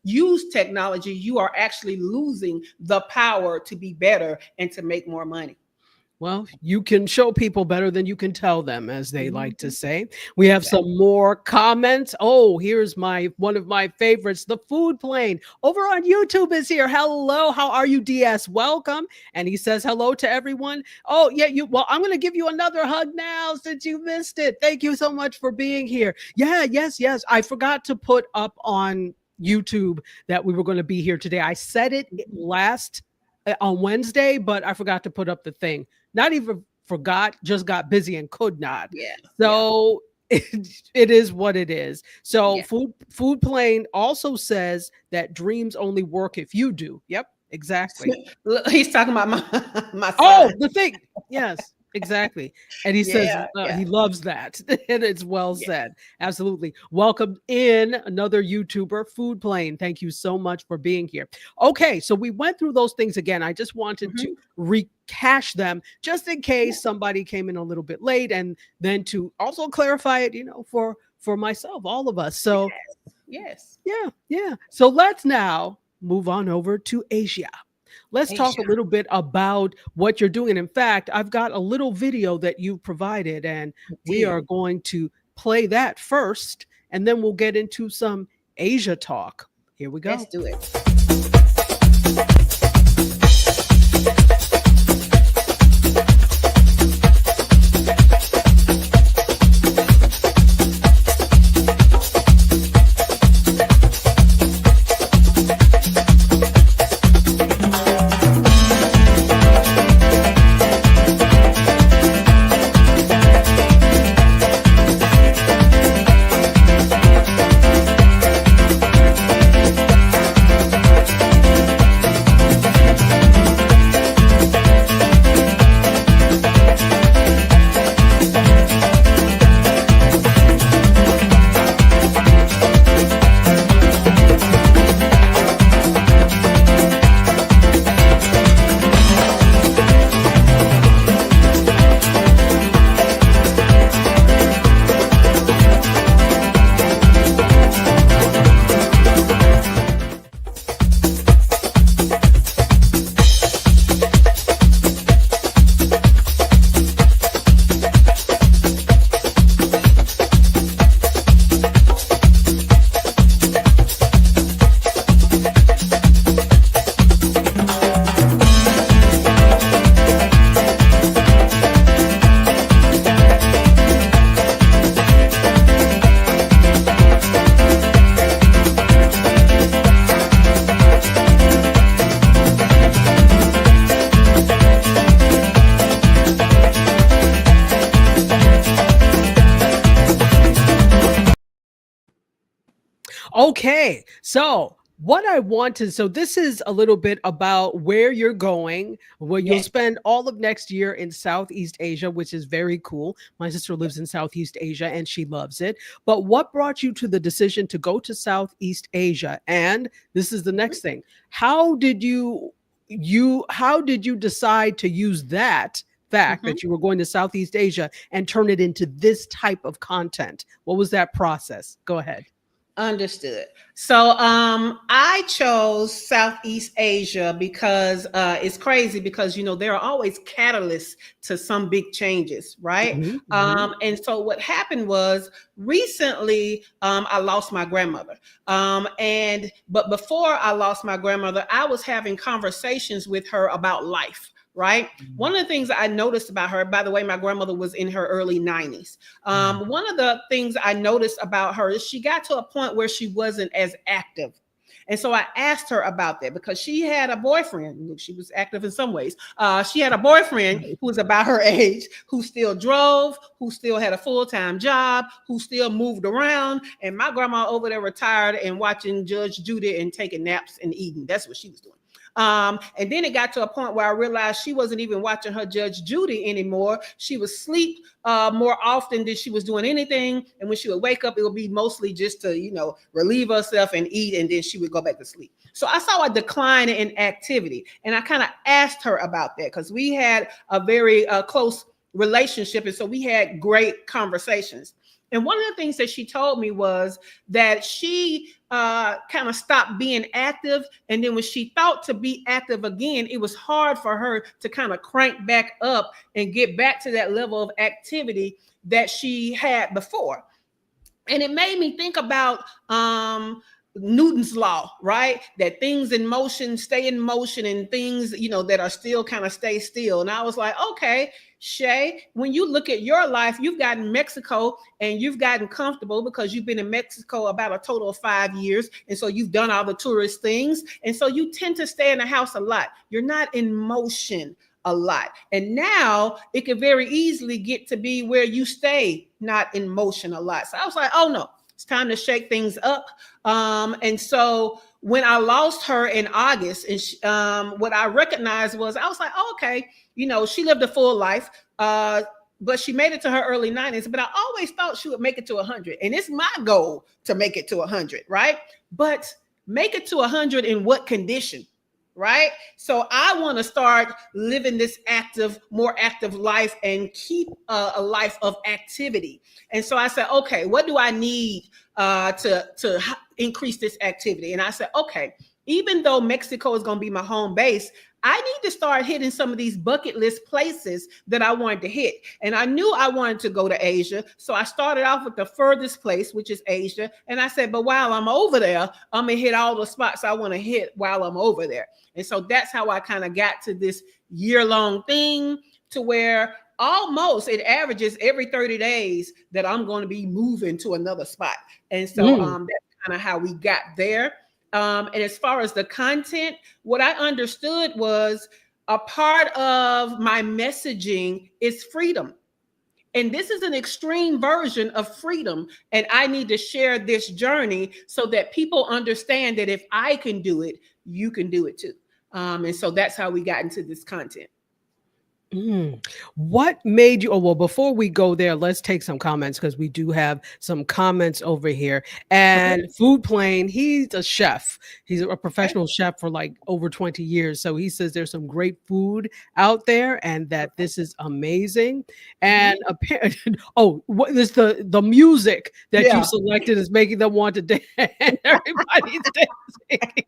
use technology, you are actually losing the power to be better and to make more money. Well, you can show people better than you can tell them, as they like to Mhm. say. We have Exactly. some more comments. Oh, here's one of my favorites. The food plane over on YouTube is here. Hello, how are you, DS? Welcome. And he says hello to everyone. Oh, yeah, well, I'm going to give you another hug now since you missed it. Thank you so much for being here. Yeah, yes. I forgot to put up on YouTube that we were going to be here today. I said it last on Wednesday, but I forgot to put up the thing. Not even forgot, just got busy and could not. Yeah. So it is what it is. So Yeah. food plane also says that dreams only work if you do. Yep, exactly. Look, he's talking about my Oh, son. the thing. Yes, exactly. And he says Yeah. he loves that. And it's well Yeah. said. Absolutely. Welcome in another YouTuber, Food Plane. Thank you so much for being here. Okay, so we went through those things again. I just wanted to Mhm. recash them just in case somebody came in a little bit late, and then to also clarify it, for myself, all of us. So Yes. yeah. So let's now move on over to Asia. Let's talk a Asia. little bit about what you're doing. And in fact, I've got a little video that you provided, and we are Indeed. going to play that first, and then we'll get into some Asia talk. Here we Let's go. do it. Okay, so what I want to, so this is a little bit about where you're going, where you'll Yes. spend all of next year in Southeast Asia, which is very cool. My sister lives in Southeast Asia and she loves it. But what brought you to the decision to go to Southeast Asia? And this is the next thing. How did you decide to use that fact Mhm. that you were going to Southeast Asia and turn it into this type of content? What was that process? Go ahead. Understood. So I chose Southeast Asia because it's crazy because there are always catalysts to some big changes, right? Mhm, mhm. And so what happened was recently I lost my grandmother. But before I lost my grandmother, I was having conversations with her about life. Right. One of the things I noticed about her, by the way, my grandmother was in her early 90s. One of the things I noticed about her is she got to a point where she wasn't as active. And so I asked her about that because she had a boyfriend. She was active in some ways. She had a boyfriend who was about her age, who still drove, who still had a full-time job, who still moved around. And my grandma over there retired and watching Judge Judy and taking naps and eating. That's what she was doing. And then it got to a point where I realized she wasn't even watching her Judge Judy anymore. She would sleep more often than she was doing anything. And when she would wake up, it would be mostly just to, relieve herself and eat. And then she would go back to sleep. So I saw a decline in activity. And I kind of asked her about that because we had a very close relationship. And so we had great conversations. And one of the things that she told me was that she kind of stopped being active. And then when she thought to be active again, it was hard for her to kind of crank back up and get back to that level of activity that she had before. And it made me think about Newton's law, right? That things in motion stay in motion, and things, that are still kind of stay still. And I was like, okay, Shay, when you look at your life, you've gotten Mexico and you've gotten comfortable because you've been in Mexico about a total of 5 years. And so you've done all the tourist things. And so you tend to stay in the house a lot. You're not in motion a lot. And now it could very easily get to be where you stay not in motion a lot. So I was like, oh no, it's time to shake things up. And so when I lost her in August, and what I recognized was, I was like, oh, okay, she lived a full life, but she made it to her early 90s. But I always thought she would make it to 100. And it's my goal to make it to 100, right? But make it to 100 in what condition? Right? So I want to start living this more active life and keep a life of activity. And so I said, okay, what do I need to increase this activity? And I said, okay, even though Mexico is going to be my home base, I need to start hitting some of these bucket list places that I wanted to hit. And I knew I wanted to go to Asia. So I started off with the furthest place, which is Asia. And I said, but while I'm over there, I'm going to hit all the spots I want to hit while I'm over there. And so that's how I kind of got to this year-long thing, to where almost it averages every 30 days that I'm going to be moving to another spot. And so that's kind of how we got there. And as far as the content, what I understood was a part of my messaging is freedom. And this is an extreme version of freedom. And I need to share this journey so that people understand that if I can do it, you can do it too. And so that's how we got into this content. What made you, well, before we go there, let's take some comments, because we do have some comments over here. And Food Plane, he's a chef. He's a professional chef for like over 20 years. So he says there's some great food out there and that this is amazing. And what is the music that you selected is making them want to dance. Everybody's dancing.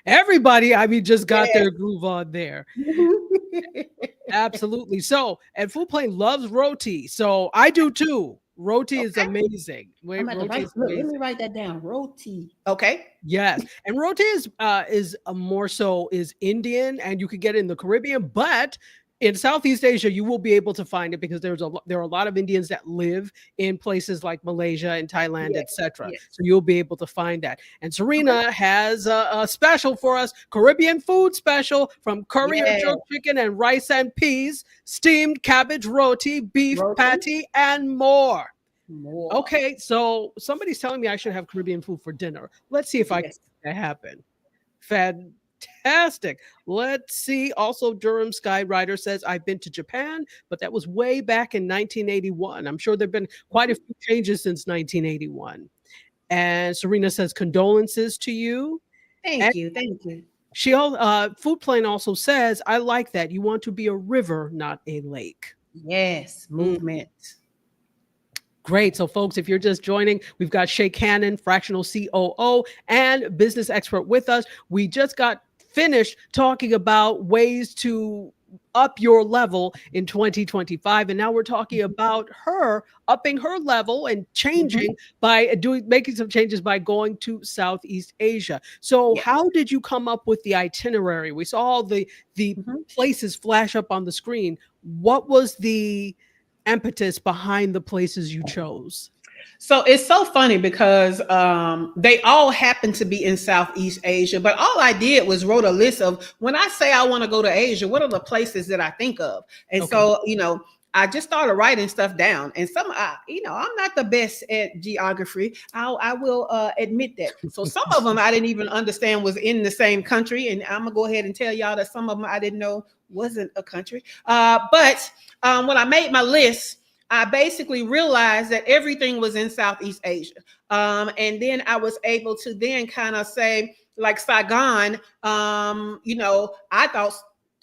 Everybody, I mean, just got their groove on there. Absolutely. So, and Food Plane loves roti. So I do too. Roti is amazing. Let me write that down. Roti. Okay. Yes. And roti is more so is Indian, and you could get it in the Caribbean, but in Southeast Asia, you will be able to find it because there are a lot of Indians that live in places like Malaysia and Thailand, etc. So you'll be able to find that. And Serena has a special for us, Caribbean food special, from curry and jerk chicken and rice and peas, steamed cabbage roti, beef patty, and more. Okay, so somebody's telling me I should have Caribbean food for dinner. Let's see if I can make that happen. Fantastic. Let's see. Also, Durham Skyrider says, I've been to Japan, but that was way back in 1981. I'm sure there have been quite a few changes since 1981. And Serena says, condolences to you. Thank you. Thank you. She, Food Plane also says, I like that. You want to be a river, not a lake. Yes. Movement. Great. So, folks, if you're just joining, we've got Shay Cannon, fractional COO and business expert with us. We just got finished talking about ways to up your level in 2025. And now we're talking about her upping her level and changing by making some changes by going to Southeast Asia. So how did you come up with the itinerary? We saw all the places flash up on the screen. What was the impetus behind the places you chose? So it's so funny because they all happen to be in Southeast Asia, but all I did was wrote a list of, when I say I want to go to Asia, what are the places that I think of? And so, I just started writing stuff down. And some, I'm not the best at geography. I will admit that. So some of them I didn't even understand was in the same country. And I'm gonna go ahead and tell y'all that some of them I didn't know wasn't a country. But when I made my list, I basically realized that everything was in Southeast Asia. And then I was able to then kind of say, like Saigon, I thought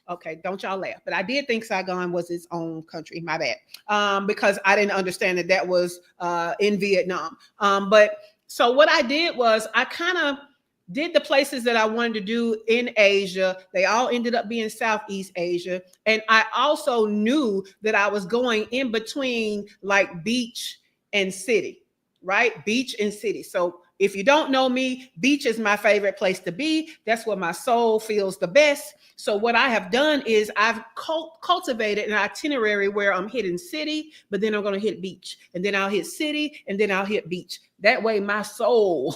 Okay, don't y'all laugh. But I did think Saigon was its own country. My bad. Because I didn't understand that was in Vietnam. But so what I did was I kind of did the places that I wanted to do in Asia. They all ended up being Southeast Asia. And I also knew that I was going in between like beach and city, right? Beach and city. So if you don't know me, beach is my favorite place to be. That's where my soul feels the best. So what I have done is I've cultivated an itinerary where I'm hitting city, but then I'm going to hit beach, and then I'll hit city, and then I'll hit beach. That way my soul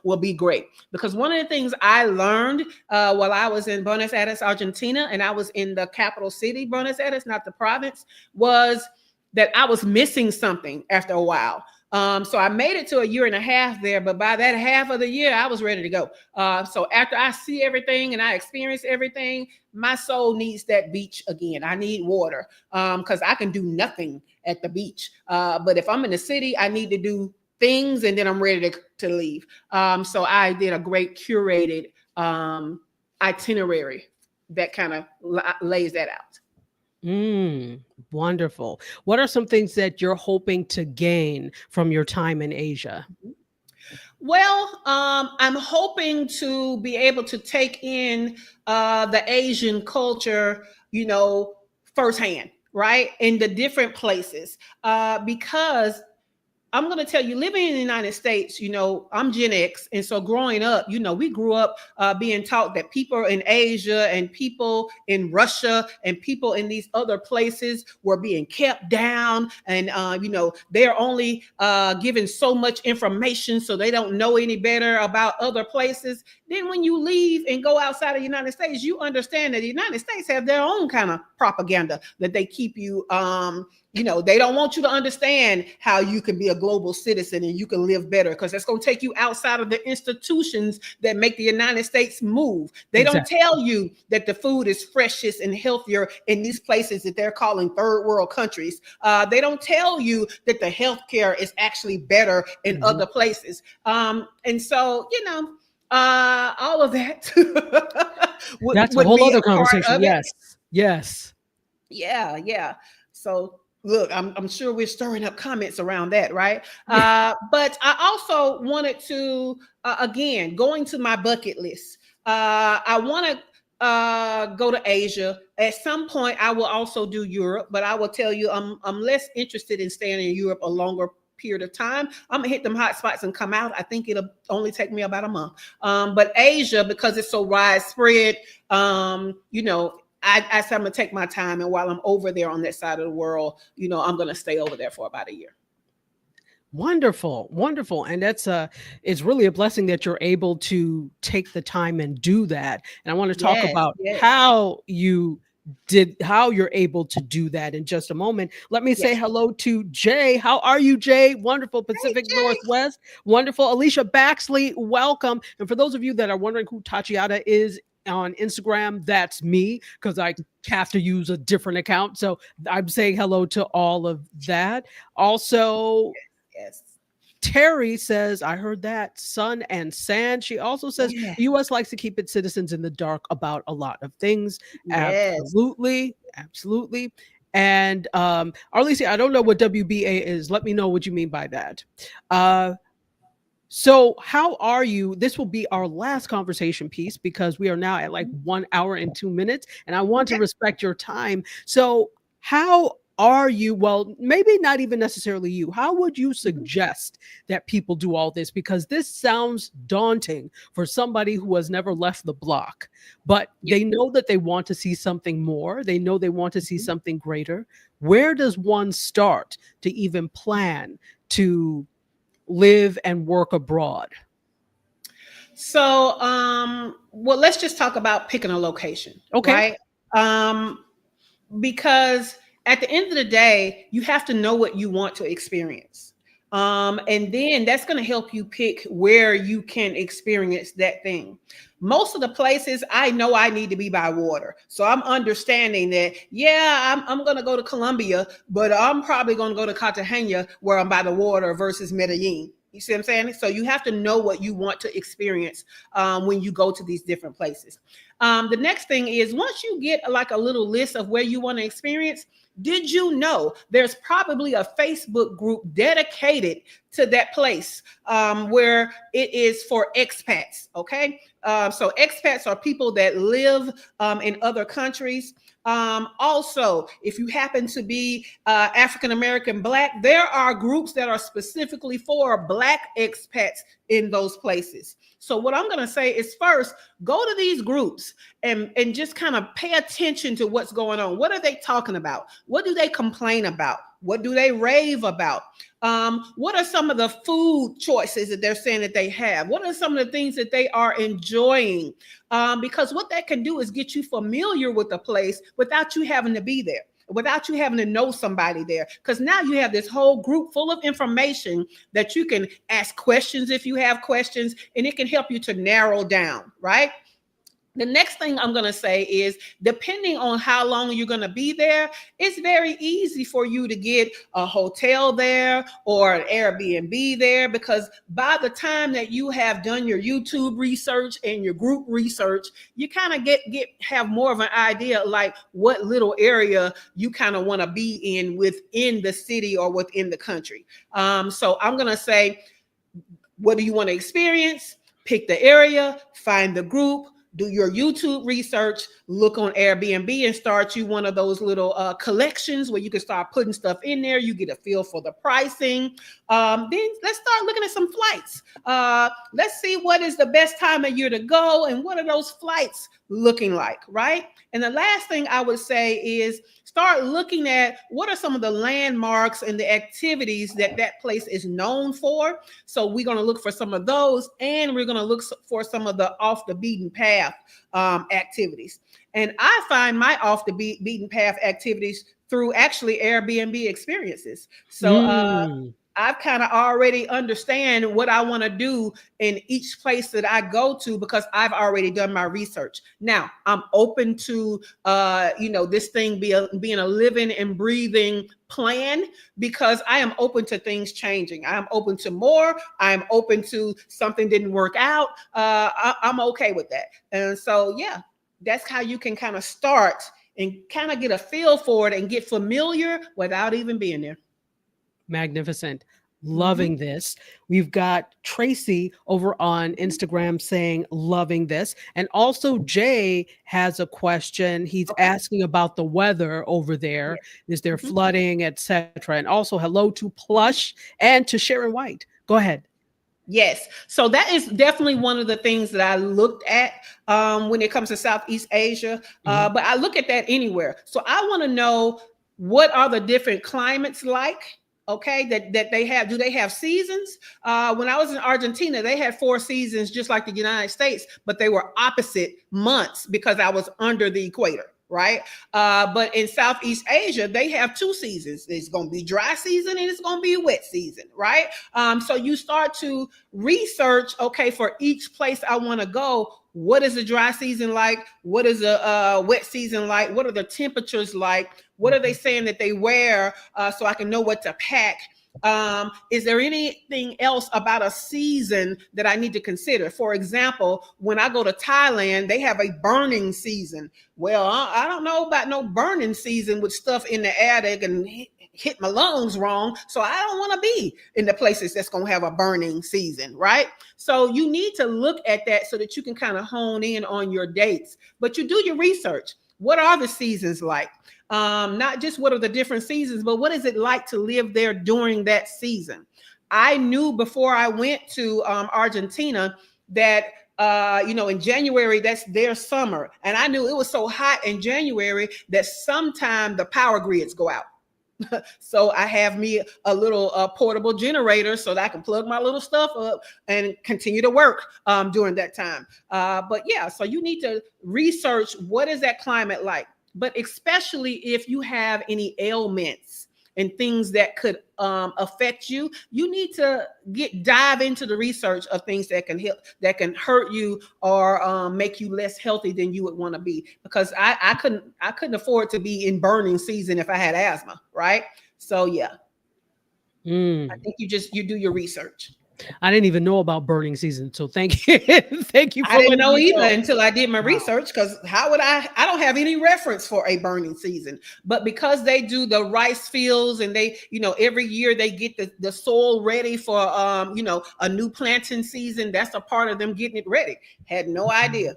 will be great. Because one of the things I learned while I was in Buenos Aires, Argentina, and I was in the capital city, Buenos Aires, not the province, was that I was missing something after a while. So I made it to a year and a half there, but by that half of the year, I was ready to go. So after I see everything and I experience everything, my soul needs that beach again. I need water because I can do nothing at the beach. But if I'm in the city, I need to do things and then I'm ready to leave. So I did a great curated itinerary that kind of lays that out. Wonderful. What are some things that you're hoping to gain from your time in Asia? Well, I'm hoping to be able to take in the Asian culture, firsthand, right? In the different places, because I'm going to tell you, living in the United States, I'm Gen X. And so growing up, we grew up being taught that people in Asia and people in Russia and people in these other places were being kept down. And, they're only given so much information, so they don't know any better about other places. Then when you leave and go outside of the United States, you understand that the United States have their own kind of propaganda that they keep you, they don't want you to understand how you can be a global citizen and you can live better, because that's going to take you outside of the institutions that make the United States move. They don't tell you that the food is freshest and healthier in these places that they're calling third world countries. They don't tell you that the healthcare is actually better in other places. And so, all of that. That's a whole other conversation. Yes. Yeah. So look, I'm sure we're stirring up comments around that, right? But I also wanted to, again, going to my bucket list. I want to go to Asia. At some point, I will also do Europe, but I will tell you, I'm less interested in staying in Europe a longer period of time. I'm gonna hit them hot spots and come out. I think it'll only take me about a month. But Asia, because it's so widespread, I said I'm gonna take my time, and while I'm over there on that side of the world, I'm gonna stay over there for about a year. Wonderful. And that's it's really a blessing that you're able to take the time and do that. And I want to talk about how you're able to do that in just a moment. Let me say hello to Jay. How are you, Jay? Wonderful. Pacific Northwest. Wonderful. Alicia Baxley, welcome. And for those of you that are wondering who Tatiana is on Instagram, that's me, because I have to use a different account. So I'm saying hello to all of that. Also, Terry says, I heard that, sun and sand. She also says the U.S. likes to keep its citizens in the dark about a lot of things. Absolutely. And Arlicia, I don't know what WBA is. Let me know what you mean by that. So how are you? This will be our last conversation piece because we are now at like 1 hour and 2 minutes, and I want to respect your time. So how are you? Well, maybe not even necessarily you. How would you suggest that people do all this? Because this sounds daunting for somebody who has never left the block, but they know that they want to see something more. They know they want to see something greater. Where does one start to even plan to live and work abroad? So, well, let's just talk about picking a location. Okay. Right? Because at the end of the day, you have to know what you want to experience. And then that's going to help you pick where you can experience that thing. Most of the places I know I need to be by water. So I'm understanding that, I'm going to go to Colombia, but I'm probably going to go to Cartagena where I'm by the water versus Medellin. You see what I'm saying? So you have to know what you want to experience when you go to these different places. The next thing is, once you get like a little list of where you want to experience, did you know there's probably a Facebook group dedicated to that place, where it is for expats? Okay. So expats are people that live in other countries. Also, if you happen to be African American, Black, there are groups that are specifically for Black expats in those places. So what I'm going to say is, first, go to these groups and just kind of pay attention to what's going on. What are they talking about? What do they complain about? What do they rave about? What are some of the food choices that they're saying that they have? What are some of the things that they are enjoying? Because what that can do is get you familiar with the place without you having to be there, without you having to know somebody there. Because now you have this whole group full of information that you can ask questions if you have questions, and it can help you to narrow down, right? The next thing I'm going to say is, depending on how long you're going to be there, it's very easy for you to get a hotel there or an Airbnb there, because by the time that you have done your YouTube research and your group research, you kind of have more of an idea like what little area you kind of want to be in within the city or within the country. So I'm going to say, what do you want to experience? Pick the area, find the group, do your YouTube research, look on Airbnb and start you one of those little collections where you can start putting stuff in there. You get a feel for the pricing. Then let's start looking at some flights. Let's see what is the best time of year to go and what are those flights looking like, right? And the last thing I would say is, start looking at what are some of the landmarks and the activities that that place is known for. So we're going to look for some of those, and we're going to look for some of the off the beaten path activities. And I find my off the beaten path activities through actually Airbnb experiences. So I've kind of already understand what I want to do in each place that I go to because I've already done my research. Now I'm open to, this thing being a living and breathing plan, because I am open to things changing. I am open to more. I am open to something didn't work out. I'm okay with that. And so, yeah, that's how you can kind of start and kind of get a feel for it and get familiar without even being there. Magnificent. Loving this. We've got Tracy over on Instagram saying loving this. And also Jay has a question. He's asking about the weather over there. Is there flooding, etc.? And also hello to Plush and to Sharon White. Go ahead. Yes. So that is definitely one of the things that I looked at when it comes to Southeast Asia. But I look at that anywhere. So I want to know, what are the different climates like? Okay, that they have. Do they have seasons? When I was in Argentina, they had 4 seasons, just like the United States, but they were opposite months because I was under the equator, right? But in Southeast Asia, they have 2 seasons. It's going to be dry season and it's going to be wet season, right? So you start to research, okay, for each place I want to go, what is the dry season like? What is a wet season like? What are the temperatures like? What are they saying that they wear, so I can know what to pack? Is there anything else about a season that I need to consider? For example, when I go to Thailand, they have a burning season. Well, I don't know about no burning season with stuff in the air that can hit my lungs wrong. So I don't want to be in the places that's going to have a burning season, right? So you need to look at that so that you can kind of hone in on your dates. But you do your research. What are the seasons like? Not just what are the different seasons, but what is it like to live there during that season? I knew before I went to Argentina that in January, that's their summer. And I knew it was so hot in January that sometime the power grids go out. So I have me a little portable generator so that I can plug my little stuff up and continue to work during that time. But yeah, so you need to research, what is that climate like? But especially if you have any ailments and things that could affect you, you need to dive into the research of things that can help, that can hurt you or make you less healthy than you would want to be. Because I couldn't afford to be in burning season if I had asthma, right? So yeah, I think you do your research. I didn't even know about burning season. So thank you. Thank you for I didn't letting know me either know. until I did my Wow. research, because how would I don't have any reference for a burning season. But because they do the rice fields and they, every year they get the soil ready for a new planting season, that's a part of them getting it ready. Had no idea.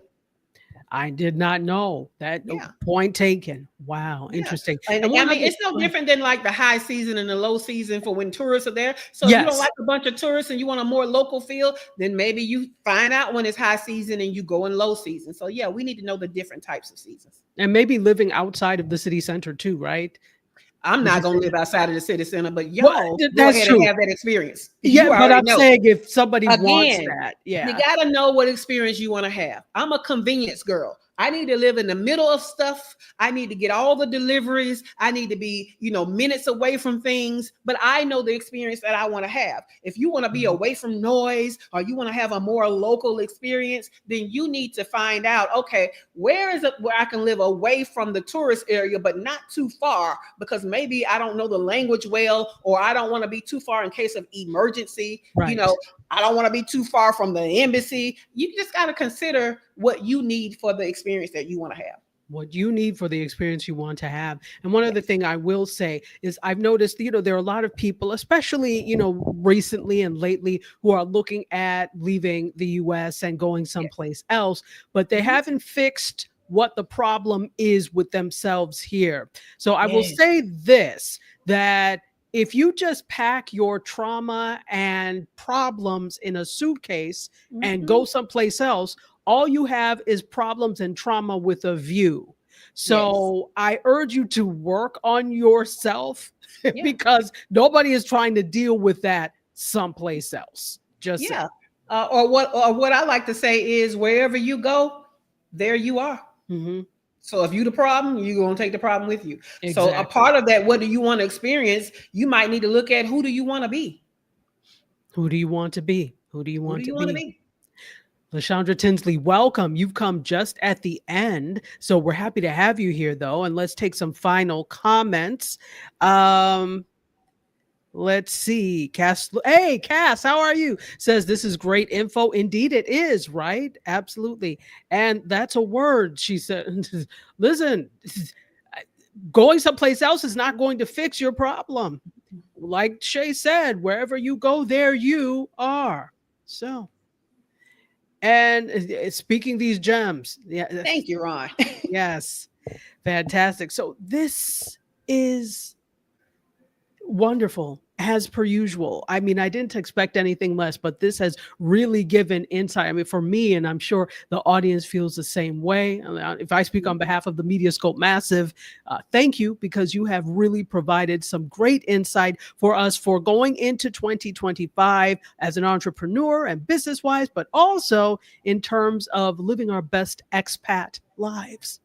I did not know that. Yeah. Point taken. Wow, Yeah. interesting. And And I one mean, other, it's no different than like the high season and the low season for when tourists are there. So if you don't yes, like a bunch of tourists and you want a more local feel, then maybe you find out when it's high season and you go in low season. So yeah, we need to know the different types of seasons. and maybe living outside of the city center too, right? I'm Would not you gonna say live that? outside of the city center, but Well, y'all go that's ahead and true. have that experience. Yeah, You but already I'm know. saying if somebody wants Again, that, you yeah. got to know what experience you want to have. I'm a convenience girl. I need to live in the middle of stuff. I need to get all the deliveries. I need to be, minutes away from things, but I know the experience that I want to have. If you want to be Mhm. away from noise or you want to have a more local experience, then you need to find out, okay, where is it where I can live away from the tourist area, but not too far, because maybe I don't know the language well, or I don't want to be too far in case of emergency. Right. I don't want to be too far from the embassy. You just got to consider what you need for the experience that you want to have. What you need for the experience you want to have. And one other Yes. thing I will say is I've noticed, there are a lot of people, especially, recently and lately, who are looking at leaving the US and going Yes. someplace else, but they Mhm. haven't fixed what the problem is with themselves here. So I will Yes. say this, that if you just pack your trauma and problems in a suitcase and go Mhm. someplace else, all you have is problems and trauma with a view. Yes. So I urge you to work on yourself Yeah. because nobody is trying to deal with that someplace else. Just saying. Yeah. Or what I like to say is, wherever you go, there you are. Mhm. So if you the problem, you're gonna take the problem with you. So a Exactly. part of that, what do you want to experience? You might need to look at, who do you want to be? Who do you want to be? Who do you Who do want to you want to be? be? Lashandra Tinsley, welcome. You've come just at the end. So we're happy to have you here, though. And let's take some final comments. Um, Let's see. Cass, hey, Cass, how are you? Says this is great info. Indeed, it is, right? Absolutely. And that's a word, she said. Listen, going someplace else is not going to fix your problem. Like Shay said, wherever you go, there you are. So, and speaking these gems, yeah, Thank you, Ron. yes, fantastic. So, this is wonderful, as per usual. I mean, I didn't expect anything less, but this has really given insight. I mean, for me, and I'm sure the audience feels the same way. I mean, if I speak on behalf of the MediaScope Massive, thank you, because you have really provided some great insight for us for going into 2025 as an entrepreneur and business wise, but also in terms of living our best expat lives.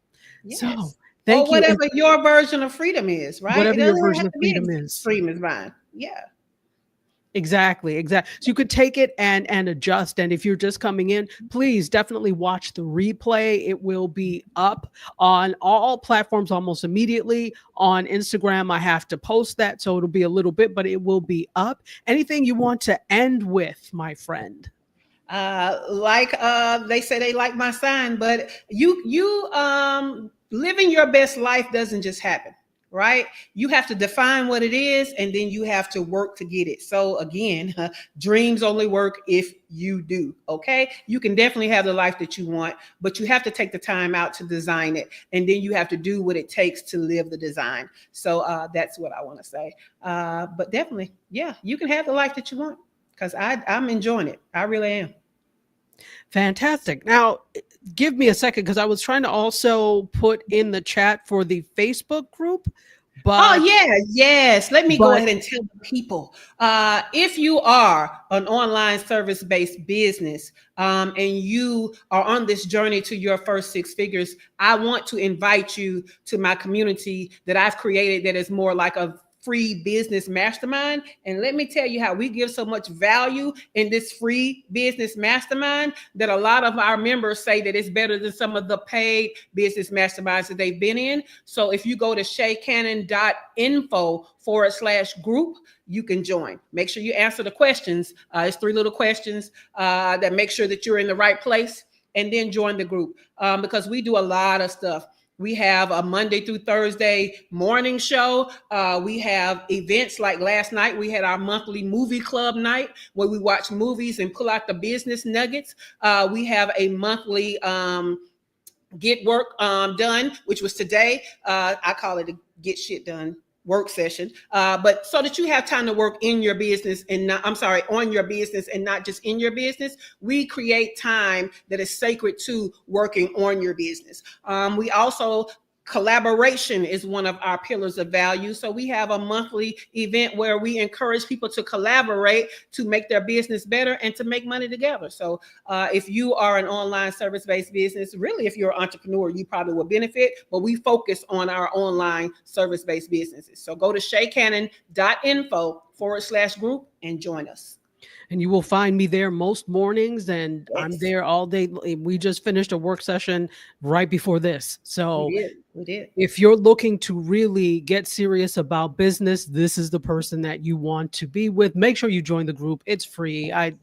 So, Yes. Or thank you. And whatever your version of freedom is, right? It whatever your doesn't version have of to be freedom as is. extreme as mine. Yeah. Exactly, exactly. So you could take it and adjust. And if you're just coming in, please definitely watch the replay. It will be up on all platforms almost immediately. On Instagram, I have to post that, so it'll be a little bit, but it will be up. Anything you want to end with, my friend? Like they say they like my sign, but you living your best life doesn't just happen, right? You have to define what it is, and then you have to work to get it. So again, dreams only work if you do. Okay, you can definitely have the life that you want, but you have to take the time out to design it, and then you have to do what it takes to live the design. So that's what I want to say. But definitely, yeah, you can have the life that you want, because I'm enjoying it. I really am. Fantastic. Now, give me a second because I was trying to also put in the chat for the Facebook group, Oh but yeah, yes. Let me go but ahead and tell the people. If you are an online service-based business, and you are on this journey to your first six figures, I want to invite you to my community that I've created that is more like a free business mastermind. And let me tell you how we give so much value in this free business mastermind that a lot of our members say that it's better than some of the paid business masterminds that they've been in. So if you go to shaycannon.info/group, you can join. Make sure you answer the questions. It's 3 little questions that make sure that you're in the right place, and then join the group because we do a lot of stuff. We have a Monday through Thursday morning show. We have events like last night. We had our monthly movie club night where we watch movies and pull out the business nuggets. We have a monthly get work done, which was today. I call it a get shit done work session, but so that you have time to work in your business and not, on your business and not just in your business. We create time that is sacred to working on your business. We also collaboration is one of our pillars of value. So we have a monthly event where we encourage people to collaborate to make their business better and to make money together. So if you are an online service-based business, really, if you're an entrepreneur, you probably will benefit, but we focus on our online service-based businesses. So go to shaycannon.info/group and join us. And you will find me there most mornings, and Yes. I'm there all day. We just finished a work session right before this. So We did. if you're looking to really get serious about business, this is the person that you want to be with. Make sure you join the group. It's free. Why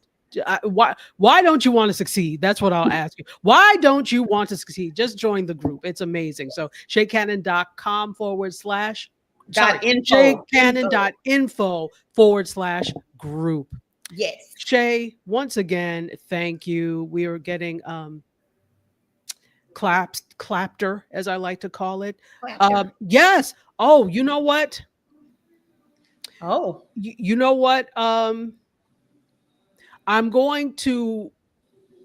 don't you want to succeed? That's what I'll ask you. Why don't you want to succeed? Just join the group. It's amazing. So shaycannon.com/shaycannon.info/group. Yes. Shay, once again, thank you. We are getting clapter, as I like to call it. Yes. Oh, you know what? Oh, You know what? I'm going to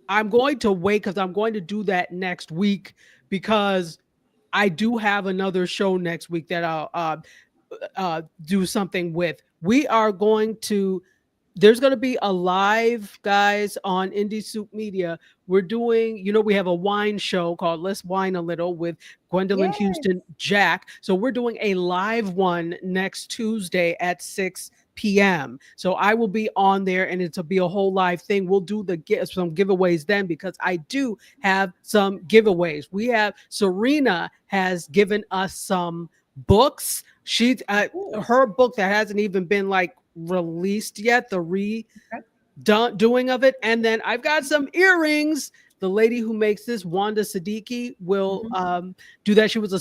wait because I'm going to do that next week because I do have another show next week that I'll do something with. There's going to be a live, guys, on Indie Soup Media. We're doing, we have a wine show called Let's Wine a Little with Gwendolyn Houston Jack. So we're doing a live one next Tuesday at 6 p.m. So I will be on there and it'll be a whole live thing. We'll do some giveaways then because I do have some giveaways. Serena has given us some books. She's her book that hasn't even been released yet, the doing of it. And then I've got some earrings. The lady who makes this, Wanda Siddiqui, will do that. She is a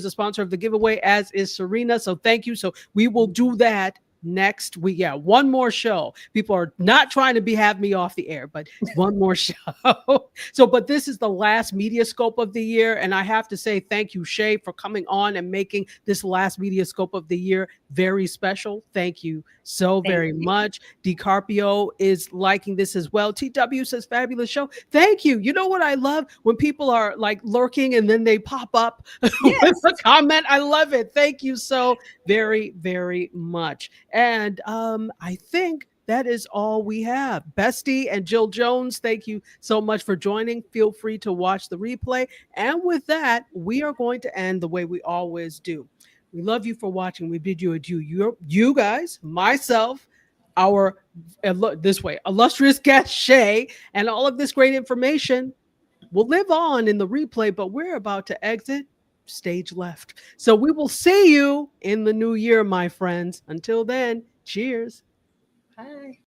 sponsor of the giveaway, as is Serena. So thank you. So we will do that next week. Yeah, one more show. People are not trying to have me off the air, but one more show. But this is the last MediaScope of the year, and I have to say thank you, Shay, for coming on and making this last MediaScope of the year very special. Thank you so very much. DiCarpio is liking this as well. TW says fabulous show. Thank you. You know what I love? When people are lurking and then they pop up with a comment. I love it. Thank you so very, very much. And I think that is all we have. Bestie and Jill Jones, thank you so much for joining. Feel free to watch the replay. And with that, we are going to end the way we always do. We love you for watching. We bid you adieu. You guys, myself, our illustrious guest Shay, and all of this great information will live on in the replay, but we're about to exit stage left. So we will see you in the new year, my friends. Until then, cheers. Bye.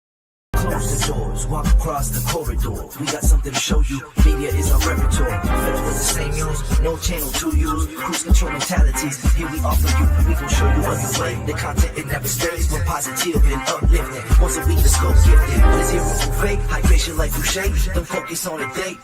Close the doors, walk across the corridor. We got something to show you. Media is our repertoire. Fed with the same news, no channel to use. Cruise control mentalities. Here we offer you. We gon' show you what you play. The content it never stays. We're positive and uplifting. Once a week the scope gifted. But it's here for fake. Hydration like Boucher. Don't focus on the date.